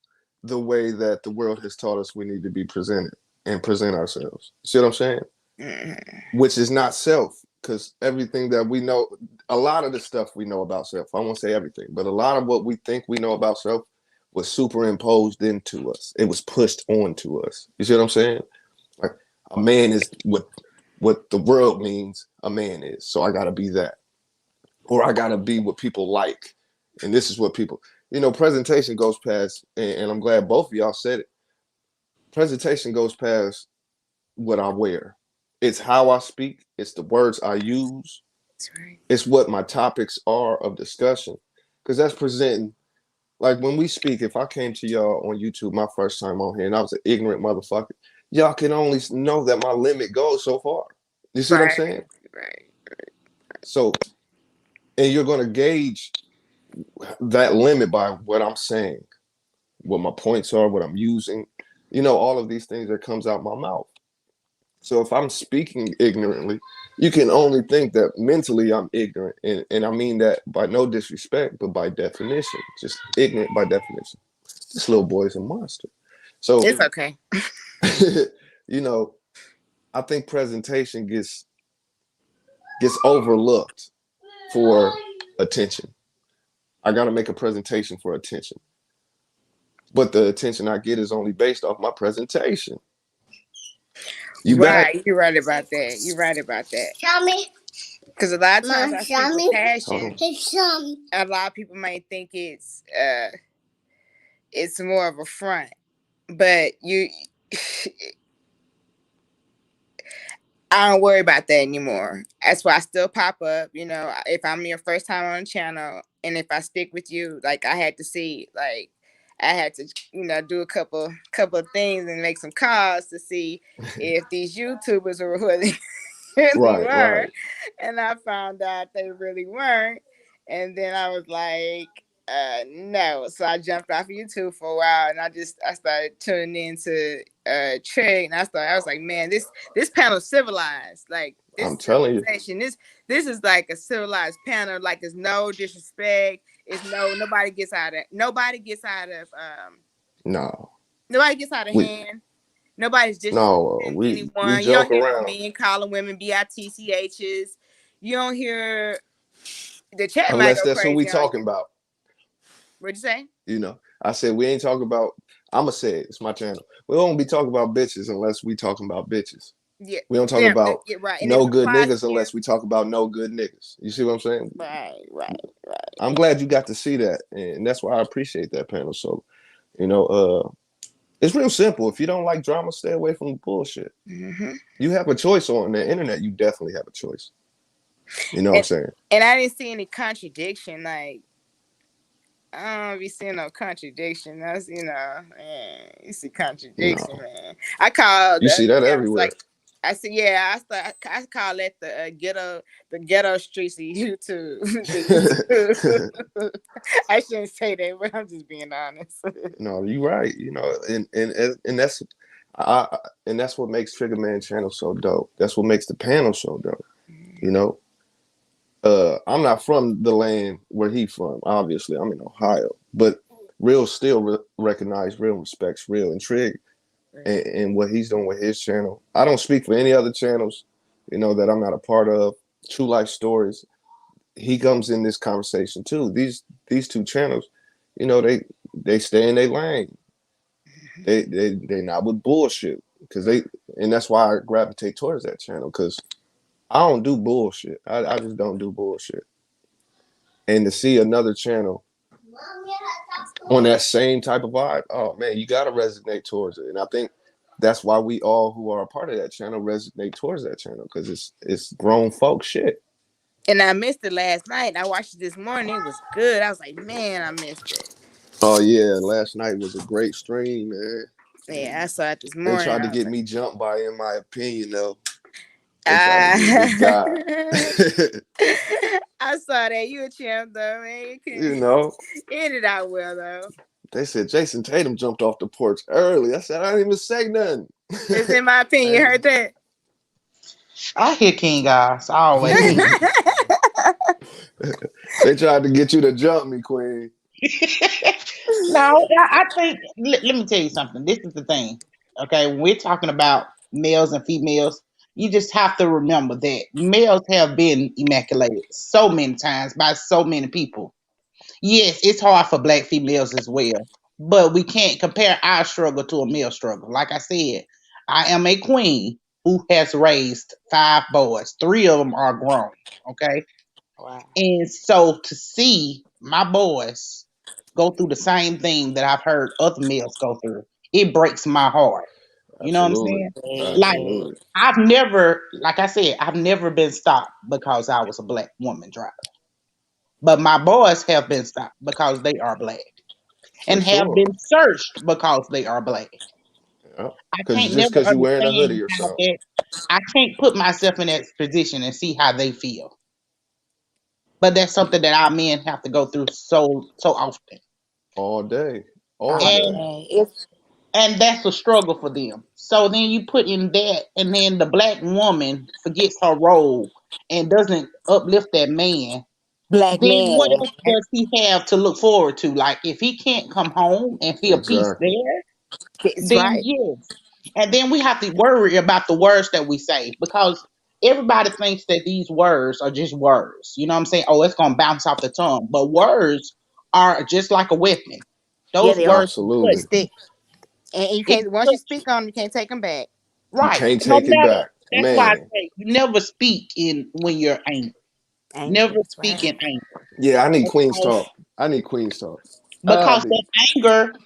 the way that the world has taught us we need to be presented and present ourselves. See what I'm saying? Mhm. Which is not self, because everything that we know, a lot of the stuff we know about self, I won't say everything, but a lot of what we think we know about self was superimposed into us. It was pushed onto us. You see what I'm saying? Like a man is what the world means a man is. So I gotta be that. Or I gotta be what people like. And this is what people, presentation goes past, and I'm glad both of y'all said it. Presentation goes past what I wear. It's how I speak, it's the words I use, right. It's what my topics are of discussion. Because that's presenting, like when we speak, if I came to y'all on YouTube my first time on here and I was an ignorant motherfucker, y'all can only know that my limit goes so far. You see what I'm Right. saying? Right. So, and you're going to gauge that limit by what I'm saying, what my points are, what I'm using, all of these things that comes out my mouth. So if I'm speaking ignorantly, you can only think that mentally I'm ignorant. And I mean that by no disrespect, but by definition, just ignorant by definition. This little boy's a monster. So, It's okay. you know, I think presentation gets overlooked for attention. I got to make a presentation for attention. But the attention I get is only based off my presentation. You back? Right. You're right about that. You're right about that. Show me. Because a lot of times Mom, I show speak with me. Hold passion. on. Show me. A lot of people might think it's more of a front, but I don't worry about that anymore. That's why I still pop up. If I'm your first time on the channel, and if I stick with you, like I had to see, like I had to, do a couple of things and make some calls to see if these YouTubers were really really Right, were, right. and I found out they really weren't, and then I was like, no. So I jumped off YouTube for a while, and I started tuning into Trey, and I was like, man, this panel civilized, like this I'm telling you. civilization, this is like a civilized panel, like there's no disrespect, it's nobody gets out of No. nobody gets out of We hand. Nobody's no, disrespecting we anyone. You don't joke hear no around. men calling women bitchs. You don't hear the chat might Unless go that's who we crazy on talking you. about. What'd you say? I said we ain't talking about. I'ma say it. It's my channel. We won't be talking about bitches unless we talking about bitches. Yeah, We don't talk them. about Yeah, right. And if no it good applies to niggas you, unless we talk about no good niggas. You see what I'm saying? right, right, right. I'm glad you got to see that, and that's why I appreciate that panel. So, you know, uh, it's real simple. If you don't like drama, stay away from the bullshit. Hmm. You have a choice on the internet. You definitely have a choice. You know what I'm And saying? and I didn't see any contradiction. Like I don't be seeing no contradiction. That's man, you see contradiction, No, man. I call you the see other that channels everywhere. like I said, yeah. I call that the ghetto streets of YouTube. The YouTube. I shouldn't say that, but I'm just being honest. No, you're right. And that's I and that's what makes Trigger Man channel so dope. That's what makes the panel so dope. You know, I'm not from the land where he from. Obviously, I'm in Ohio, but real still recognize real respects real and Trig and what he's doing with his channel. I don't speak for any other channels, that I'm not a part of. True Life Stories. He comes in this conversation too. These two channels, they stay in their lane. They not with bullshit because and that's why I gravitate towards that channel because I don't do bullshit. I just don't do bullshit. And to see another channel on that same type of vibe, oh man, you gotta resonate towards it. And I think that's why we all who are a part of that channel resonate towards that channel because it's grown folk shit. And I missed it last night. I watched it this morning. It was good. I was like, man, I missed it. Oh yeah, last night was a great stream, man. Yeah, I saw it this They morning. tried to I was get like, me jumped by, in my opinion, though. They tried to get me ah. God. I saw that. You a champ though, man. you It know, ended out well though. they said Jason Tatum jumped off the porch early. I said I didn't even say nothing. It's in my opinion. You heard that? I hear King guys always. They tried to get you to jump me, Queen. No, I think. Let me tell you something. This is the thing. Okay, when we're talking about males and females, you just have to remember that males have been immaculated so many times by so many people. Yes, it's hard for black females as well, but we can't compare our struggle to a male struggle. Like I said, I am a queen who has raised 5 boys. 3 of them are grown. Okay, Wow. and so to see my boys go through the same thing that I've heard other males go through, it breaks my heart. You know what I'm Absolutely. saying? Like Yeah. Absolutely. I've never, like I said, I've never been stopped because I was a black woman driving. But my boys have been stopped because they are black For and have sure. been searched because they are black. Yeah. I Cause can't just never because you're wearing a understand hoodie or how something that. I can't put myself in that position and see how they feel. But that's something that our men have to go through so often, all day. All Oh, day. and dang. It's that's a struggle for them. So then you put in that, and then the black woman forgets her role and doesn't uplift that man. black Then what man. else does he have to look forward to? Like if he can't come home and feel peace Exactly. there, It's then right. yes. And then we have to worry about the words that we say because everybody thinks that these words are just words. You know what I'm saying? Oh, it's gonna bounce off the tongue. But words are just like a weapon. Yeah, Those they are. words can They cut. Absolutely. stick. And you It can't, can once you cut speak you. on them, you can't take them back. You Right. can't No take it matter. back. That's why I Man. say you never speak in when you're angry. Anger. Never That's speak right. in anger. Yeah, I need Queen's Because talk. I need Queen's talk. I because do.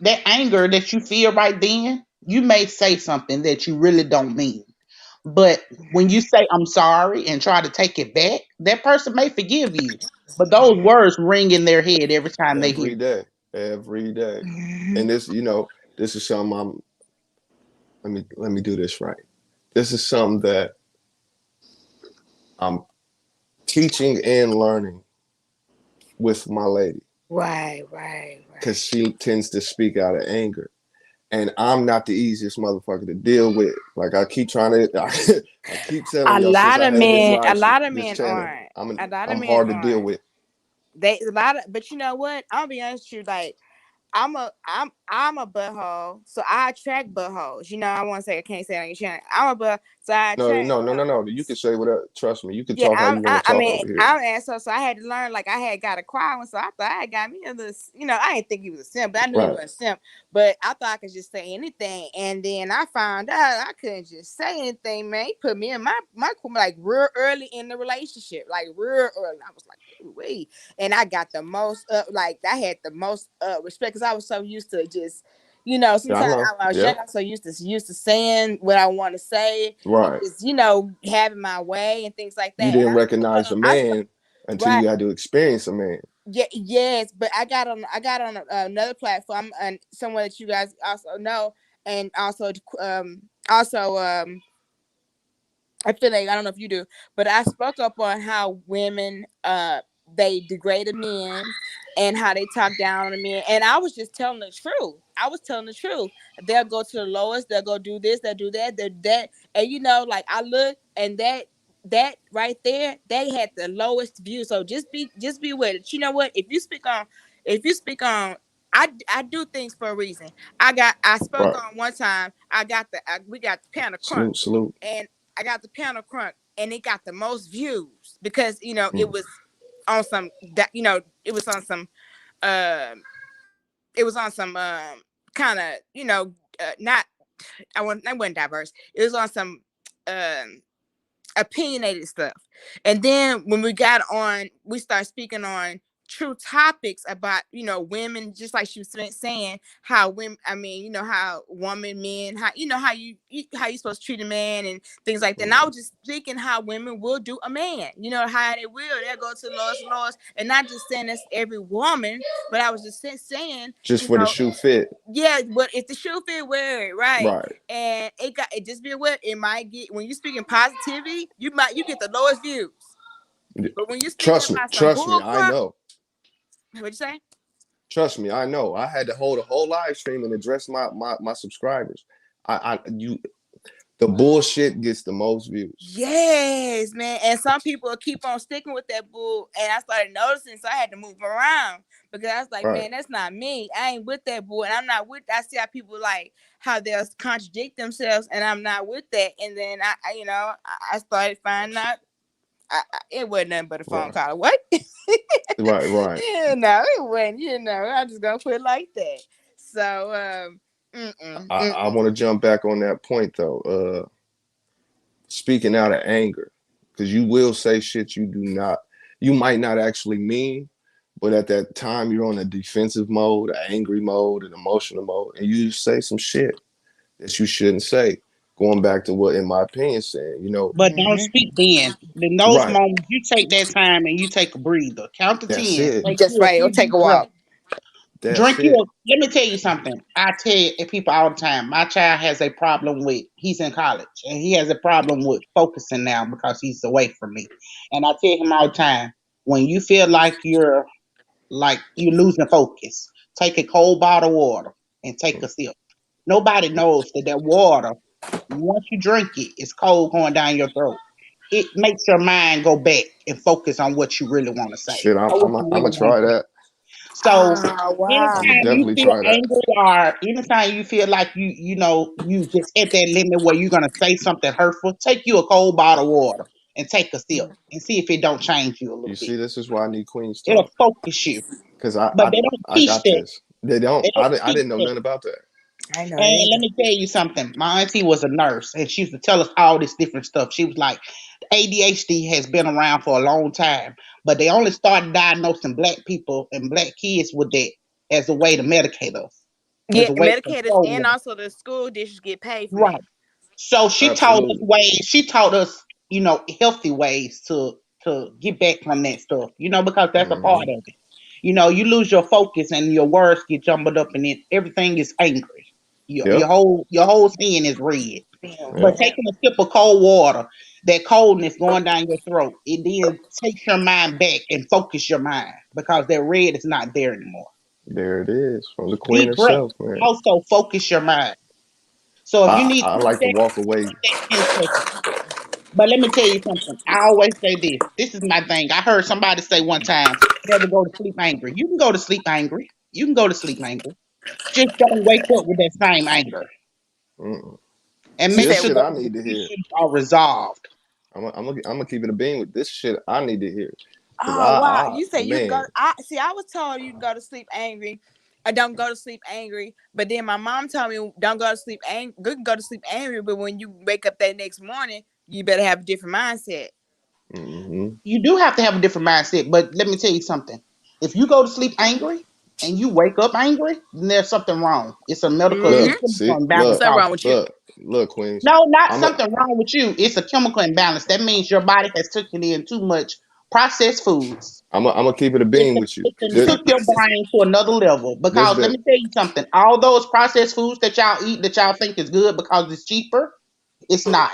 that anger that you feel right then, you may say something that you really don't mean. But when you say I'm sorry and try to take it back, that person may forgive you. But those words ring in their head every time they hear Every it. day. Every day. Mhm. And this, this is something let me do this right. This is something that I'm teaching and learning with my lady Right, right, because right. she tends to speak out of anger. And I'm not the easiest motherfucker to deal with. Like I keep trying to, I keep telling A y'all since lot I of had men, a lot of this men channel, aren't. A lot of I'm men hard to deal aren't. with. They a lot of, but you know what? I'll be honest with you. Like I'm a butthole, so I attract buttholes. You know, I want to say I can't say it on your channel. I'm a butt, so I No, attract no, no, no, no. You can buttholes. say whatever. Trust me, you can Yeah, talk how you want to I talk mean, over here. I'm an asshole, so I had to learn. Like I had got a cry one, so I thought I had got me a little. You know, I didn't think he was a simp, but I knew he Right. was a simp. But I thought I could just say anything, and then I found out I couldn't just say anything. Man, he put me in my like real early in the relationship, like real early. I was like, wait, and I got the most like I had the most respect because I was so used to just. You know, Yeah, I sometimes know. I was young, Yeah. I'm so used to saying what I want to say, and Right. just having my way and things like You that. And didn't recognize a I spoke man until right, you had to experience a man. yeah, yes, but I got on another platform and someone that you guys also know, and also I feel like I don't know if you do, but I spoke up on how women they degraded men and how they talk down on the men. And I was just telling the truth. I was telling the truth. They'll go to the lowest, they'll go do this, they'll do that, they'll do that. And like I look and that right there, they had the lowest view. So just be with it. You know what? If you speak on I do things for a reason. I spoke Right. on one time. We got the panel crunk, Salute, salute. and I got the panel crunk, and it got the most views because it Mm. was on some that it was on some um it was on some kind of not I wasn't diverse. It was on some um opinionated stuff. And then when we got on, we started speaking on true topics about, women, just like she was saying, how women, I mean, how woman, men, how you supposed to treat a man and things like that. And I Mm. was just thinking how women will do a man, how they'll go to the lowest, and not just saying that's every woman, but I was just saying, Just for the shoe fit. yeah, but if the shoe fit, wear it, right? Right. And it just be what it might get when you speaking positivity, you get the lowest views. But when you're speaking Trust me. about some Trust me. bull I crap, know. what'd you say? Trust me. I know. I had to hold a whole live stream and address my subscribers. The bullshit gets the most views. Yes, man. And some people keep on sticking with that bull. And I started noticing, so I had to move around because I was like, Right. man, that's not me. I ain't with that bull. And I'm not with I see how people like how they'll contradict themselves, and I'm not with that. And then I started finding out it wasn't nothing but a phone Right. call. What? Right. Right. It wasn't. I'm just gonna put it like that. So, I want to jump back on that point though. Speaking out of anger, because you will say shit you might not actually mean, but at that time you're on a defensive mode, an angry mode, an emotional mode, and you say some shit. that you shouldn't say. Going back to what, in my opinion, saying, But don't Mm-hmm. speak then. In those right. moments, you take that time and you take a breather. Count to That's 10. it. Take Just you a right. Or few take a deep breaths. walk. That's Drink it. you. Let me tell you something. I tell people all the time. My child has a problem with. He's in college and he has a problem with focusing now because he's away from me. And I tell him all the time, when you feel like you're losing focus, take a cold bottle of water and take a sip. Nobody knows that water, once you drink it, it's cold going down your throat. It makes your mind go back and focus on what you really want to say Shit, or what you I'm really gonna want try to do. that. So Oh I'm wow. gonna anytime you definitely feel try that. angry or anytime you feel like you just at that limit where you're gonna say something hurtful, take you a cold bottle of water and take a sip and see if it don't change you a You little bit. see, this is why I need Queen's It'll talk, focus you. because But they don't I teach got that. this. They don't. They don't I teach didn't know that. nothing about that. I know that And let either. me tell you something. My auntie was a nurse, and she used to tell us all this different stuff. She was like, ADHD has been around for a long time, but they only started diagnosing black people and black kids with that as a way to medicate us, as Yeah, a way to Medicators control and us. also the school districts get paid for that. Right. So she taught us Absolutely. ways. She taught us, healthy ways to get back from that stuff. Because that's a part Hmm. of it. You lose your focus and your words get jumbled up, and everything is angry. Your your Yep. whole your whole skin is red. Yeah. But Yep. Yeah. taking a sip of cold water, that coldness going down your throat, it then takes your mind back and focus your mind because that red is not there anymore. There it is from the Queen Deep breath herself, man. also focus your mind. So if you need I 10 like to seconds, walk away. take that 10 seconds. But let me tell you something. I always say this. This is my thing. I heard somebody say one time, never go to sleep angry. You can go to sleep angry. You can go to sleep angry. Just don't wake up with that same anger. Mm-mm. And See, You make this say, sure shit I those need to hear. issues are resolved. I'm gonna keep it a bean with this shit. I need to hear, cause oh wow. I You say you can go. man, I see. I was told you can go to sleep angry. I don't go to sleep angry. But then my mom told me don't go to sleep angry. You can go to sleep angry, but when you wake up that next morning, you better have a different mindset. hmm You do have to have a different mindset. But let me tell you something. If you go to sleep angry and you wake up angry, then there's something wrong. It's a Mm-hmm. look, chemical see, imbalance Something wrong with you. look, Queens. No, not I'm a something wrong with you. It's a chemical imbalance. That means your body has taken in too much processed foods. I'm gonna keep it a It bean can, with you. it can This Say took your process food. brain to another level. this Because let the me tell you something. All those processed foods that y'all eat that y'all think is good because it's cheaper, it's not.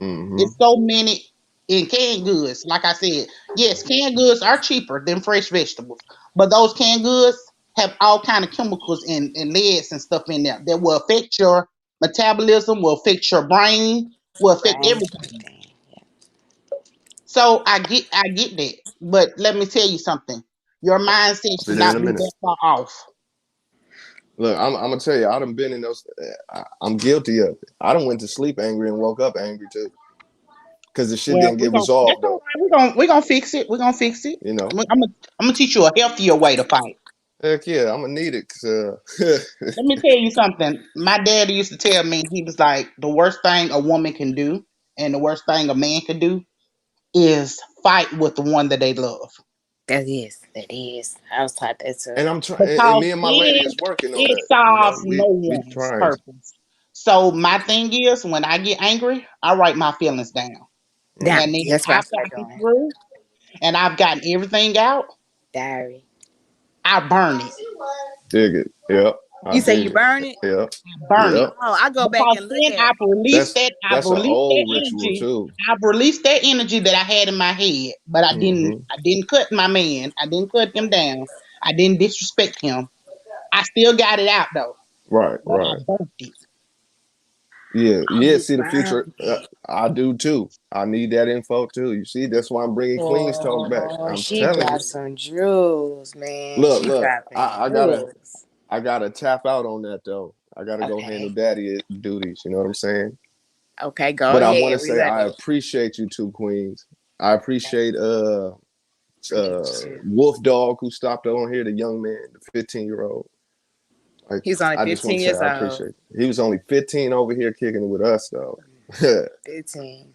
hmm It's so many in canned goods. Like I said, yes, canned goods are cheaper than fresh vegetables, but those canned goods have all kind of chemicals and leads and stuff in there that will affect your metabolism, will affect your brain, will affect Brain, everything. everything. So I get that. But let me tell you something. Your mindset I'll be should there in not a be that minute. far off. Look, I'm gonna tell you, I done been in those. I'm guilty of it. I done went to sleep angry and woke up angry too, because the shit Well, didn't we're get gonna that's resolved all though. right. We're gonna fix it. We're gonna fix it. You know, I'm gonna teach you a healthier way to fight. heck yeah, I'm gonna need it. Cause Let me tell you something. My daddy used to tell me, he was like, the worst thing a woman can do and the worst thing a man can do is fight with the one that they love. That is. That is. I was taught that too. and I'm trying, and Because me and my lady then is working on it that. You know, solves no we one's trying. purpose. So my thing is, when I get angry, I write my feelings down. Yeah, Mm, And then that's what I after start I'm doing. through and I've gotten everything out, Diary. I burn it. dig it. Yep, I You say you dig it. burn it? Yep, Burn it. yep. Oh, I go back Because and look then at it. I've That's an released that old ritual energy. too. I've released that energy that I had in my head, but Hmm. I didn't cut my man. I didn't cut him down. I didn't disrespect him. I still got it out though, Right, but I right. burnt it. Yeah, Oh, yeah. you See the future. burned it. I do too. I need that info too. You see, that's why I'm bringing Queens Talk back. Oh, I'm she telling you. dropped some jewels, man. Look, She look. dropping Gotta, jewels. I gotta tap out on that though. I gotta go handle Okay. daddy duties. You know what I'm saying? Okay, go But I want ahead. to We say I ready. appreciate you two Queens. I appreciate Appreciate you too. Wolf Dog who stopped on here, the young man, the 15-year-old. Like He's only I just want 15 to say years I old. appreciate it. He was only 15 over here kicking it with us though. 15.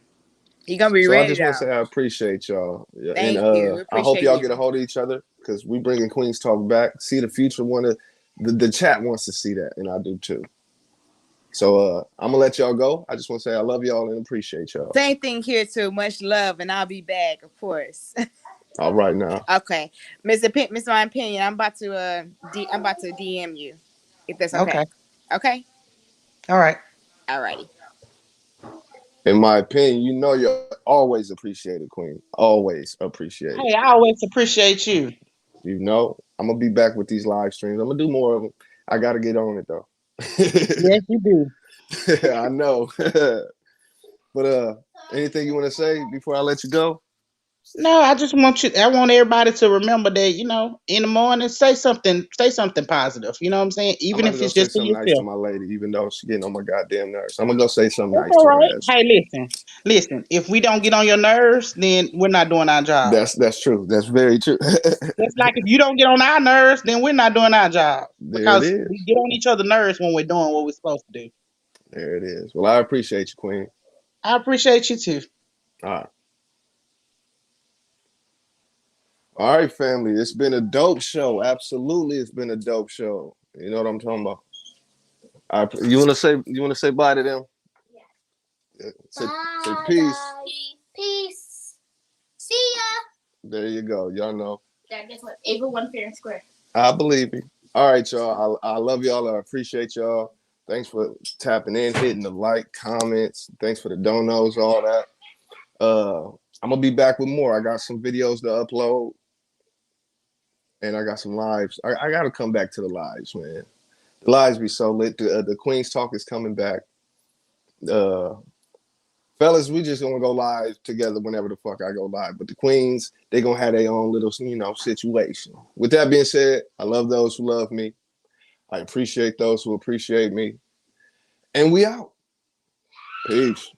He gonna be So I ready just want to though. say I appreciate y'all. Yeah, and Thank you. We I hope appreciate y'all get a you. hold of each other because we bringing Queens Talk back. See the future one of the chat wants to see that, and I do too. So I'm gonna let y'all go. I just want to say I love y'all and appreciate y'all. Same thing here too. Much love, and I'll be back, of course. All right now. Okay, Mr. My opinion. I'm about to DM you, if that's okay. Okay. Okay. All right. Alrighty. In my opinion, you know you're always appreciated, Queen. Always appreciated. Hey, I always appreciate you. You know, I'm gonna be back with these live streams. I'm gonna do more of them. I gotta get on it though. Yes, you do. I know. But anything you want to say before I let you go? No, I just want you. I want everybody to remember that in the morning, say something. Say something positive. You know what I'm saying? I'm Even about to if go it's say just to something nice to yourself. my lady, even though she's getting on my goddamn nerves. I'm gonna go say something That's nice all to right. her ass. Hey, listen. If we don't get on your nerves, then we're not doing our job. That's true. That's very true. Just like if you don't get on our nerves, then we're not doing our job There it because we is. get on each other's nerves when we're doing what we're supposed to do. There it is. Well, I appreciate you, Queen. I appreciate you too. All right. All right, family. It's been a dope show. Absolutely, it's been a dope show. You know what I'm talking about? You wanna say bye to them? Yeah. Say peace. Peace. See ya. There you go. Y'all know. Dad, guess what? Ava won fair and square. I believe you. All right, y'all. I love y'all. I appreciate y'all. Thanks for tapping in, hitting the like, comments. Thanks for the donos, all that. I'm gonna be back with more. I got some videos to upload, and I got some lives. I got to come back to the lives, man. The lives be so lit. The Queen's Talk is coming back. Uh, Fellas, we just gonna go live together whenever the fuck I go live. But the Queens, they gonna have their own little, situation. With that being said, I love those who love me. I appreciate those who appreciate me. And we out. Peace.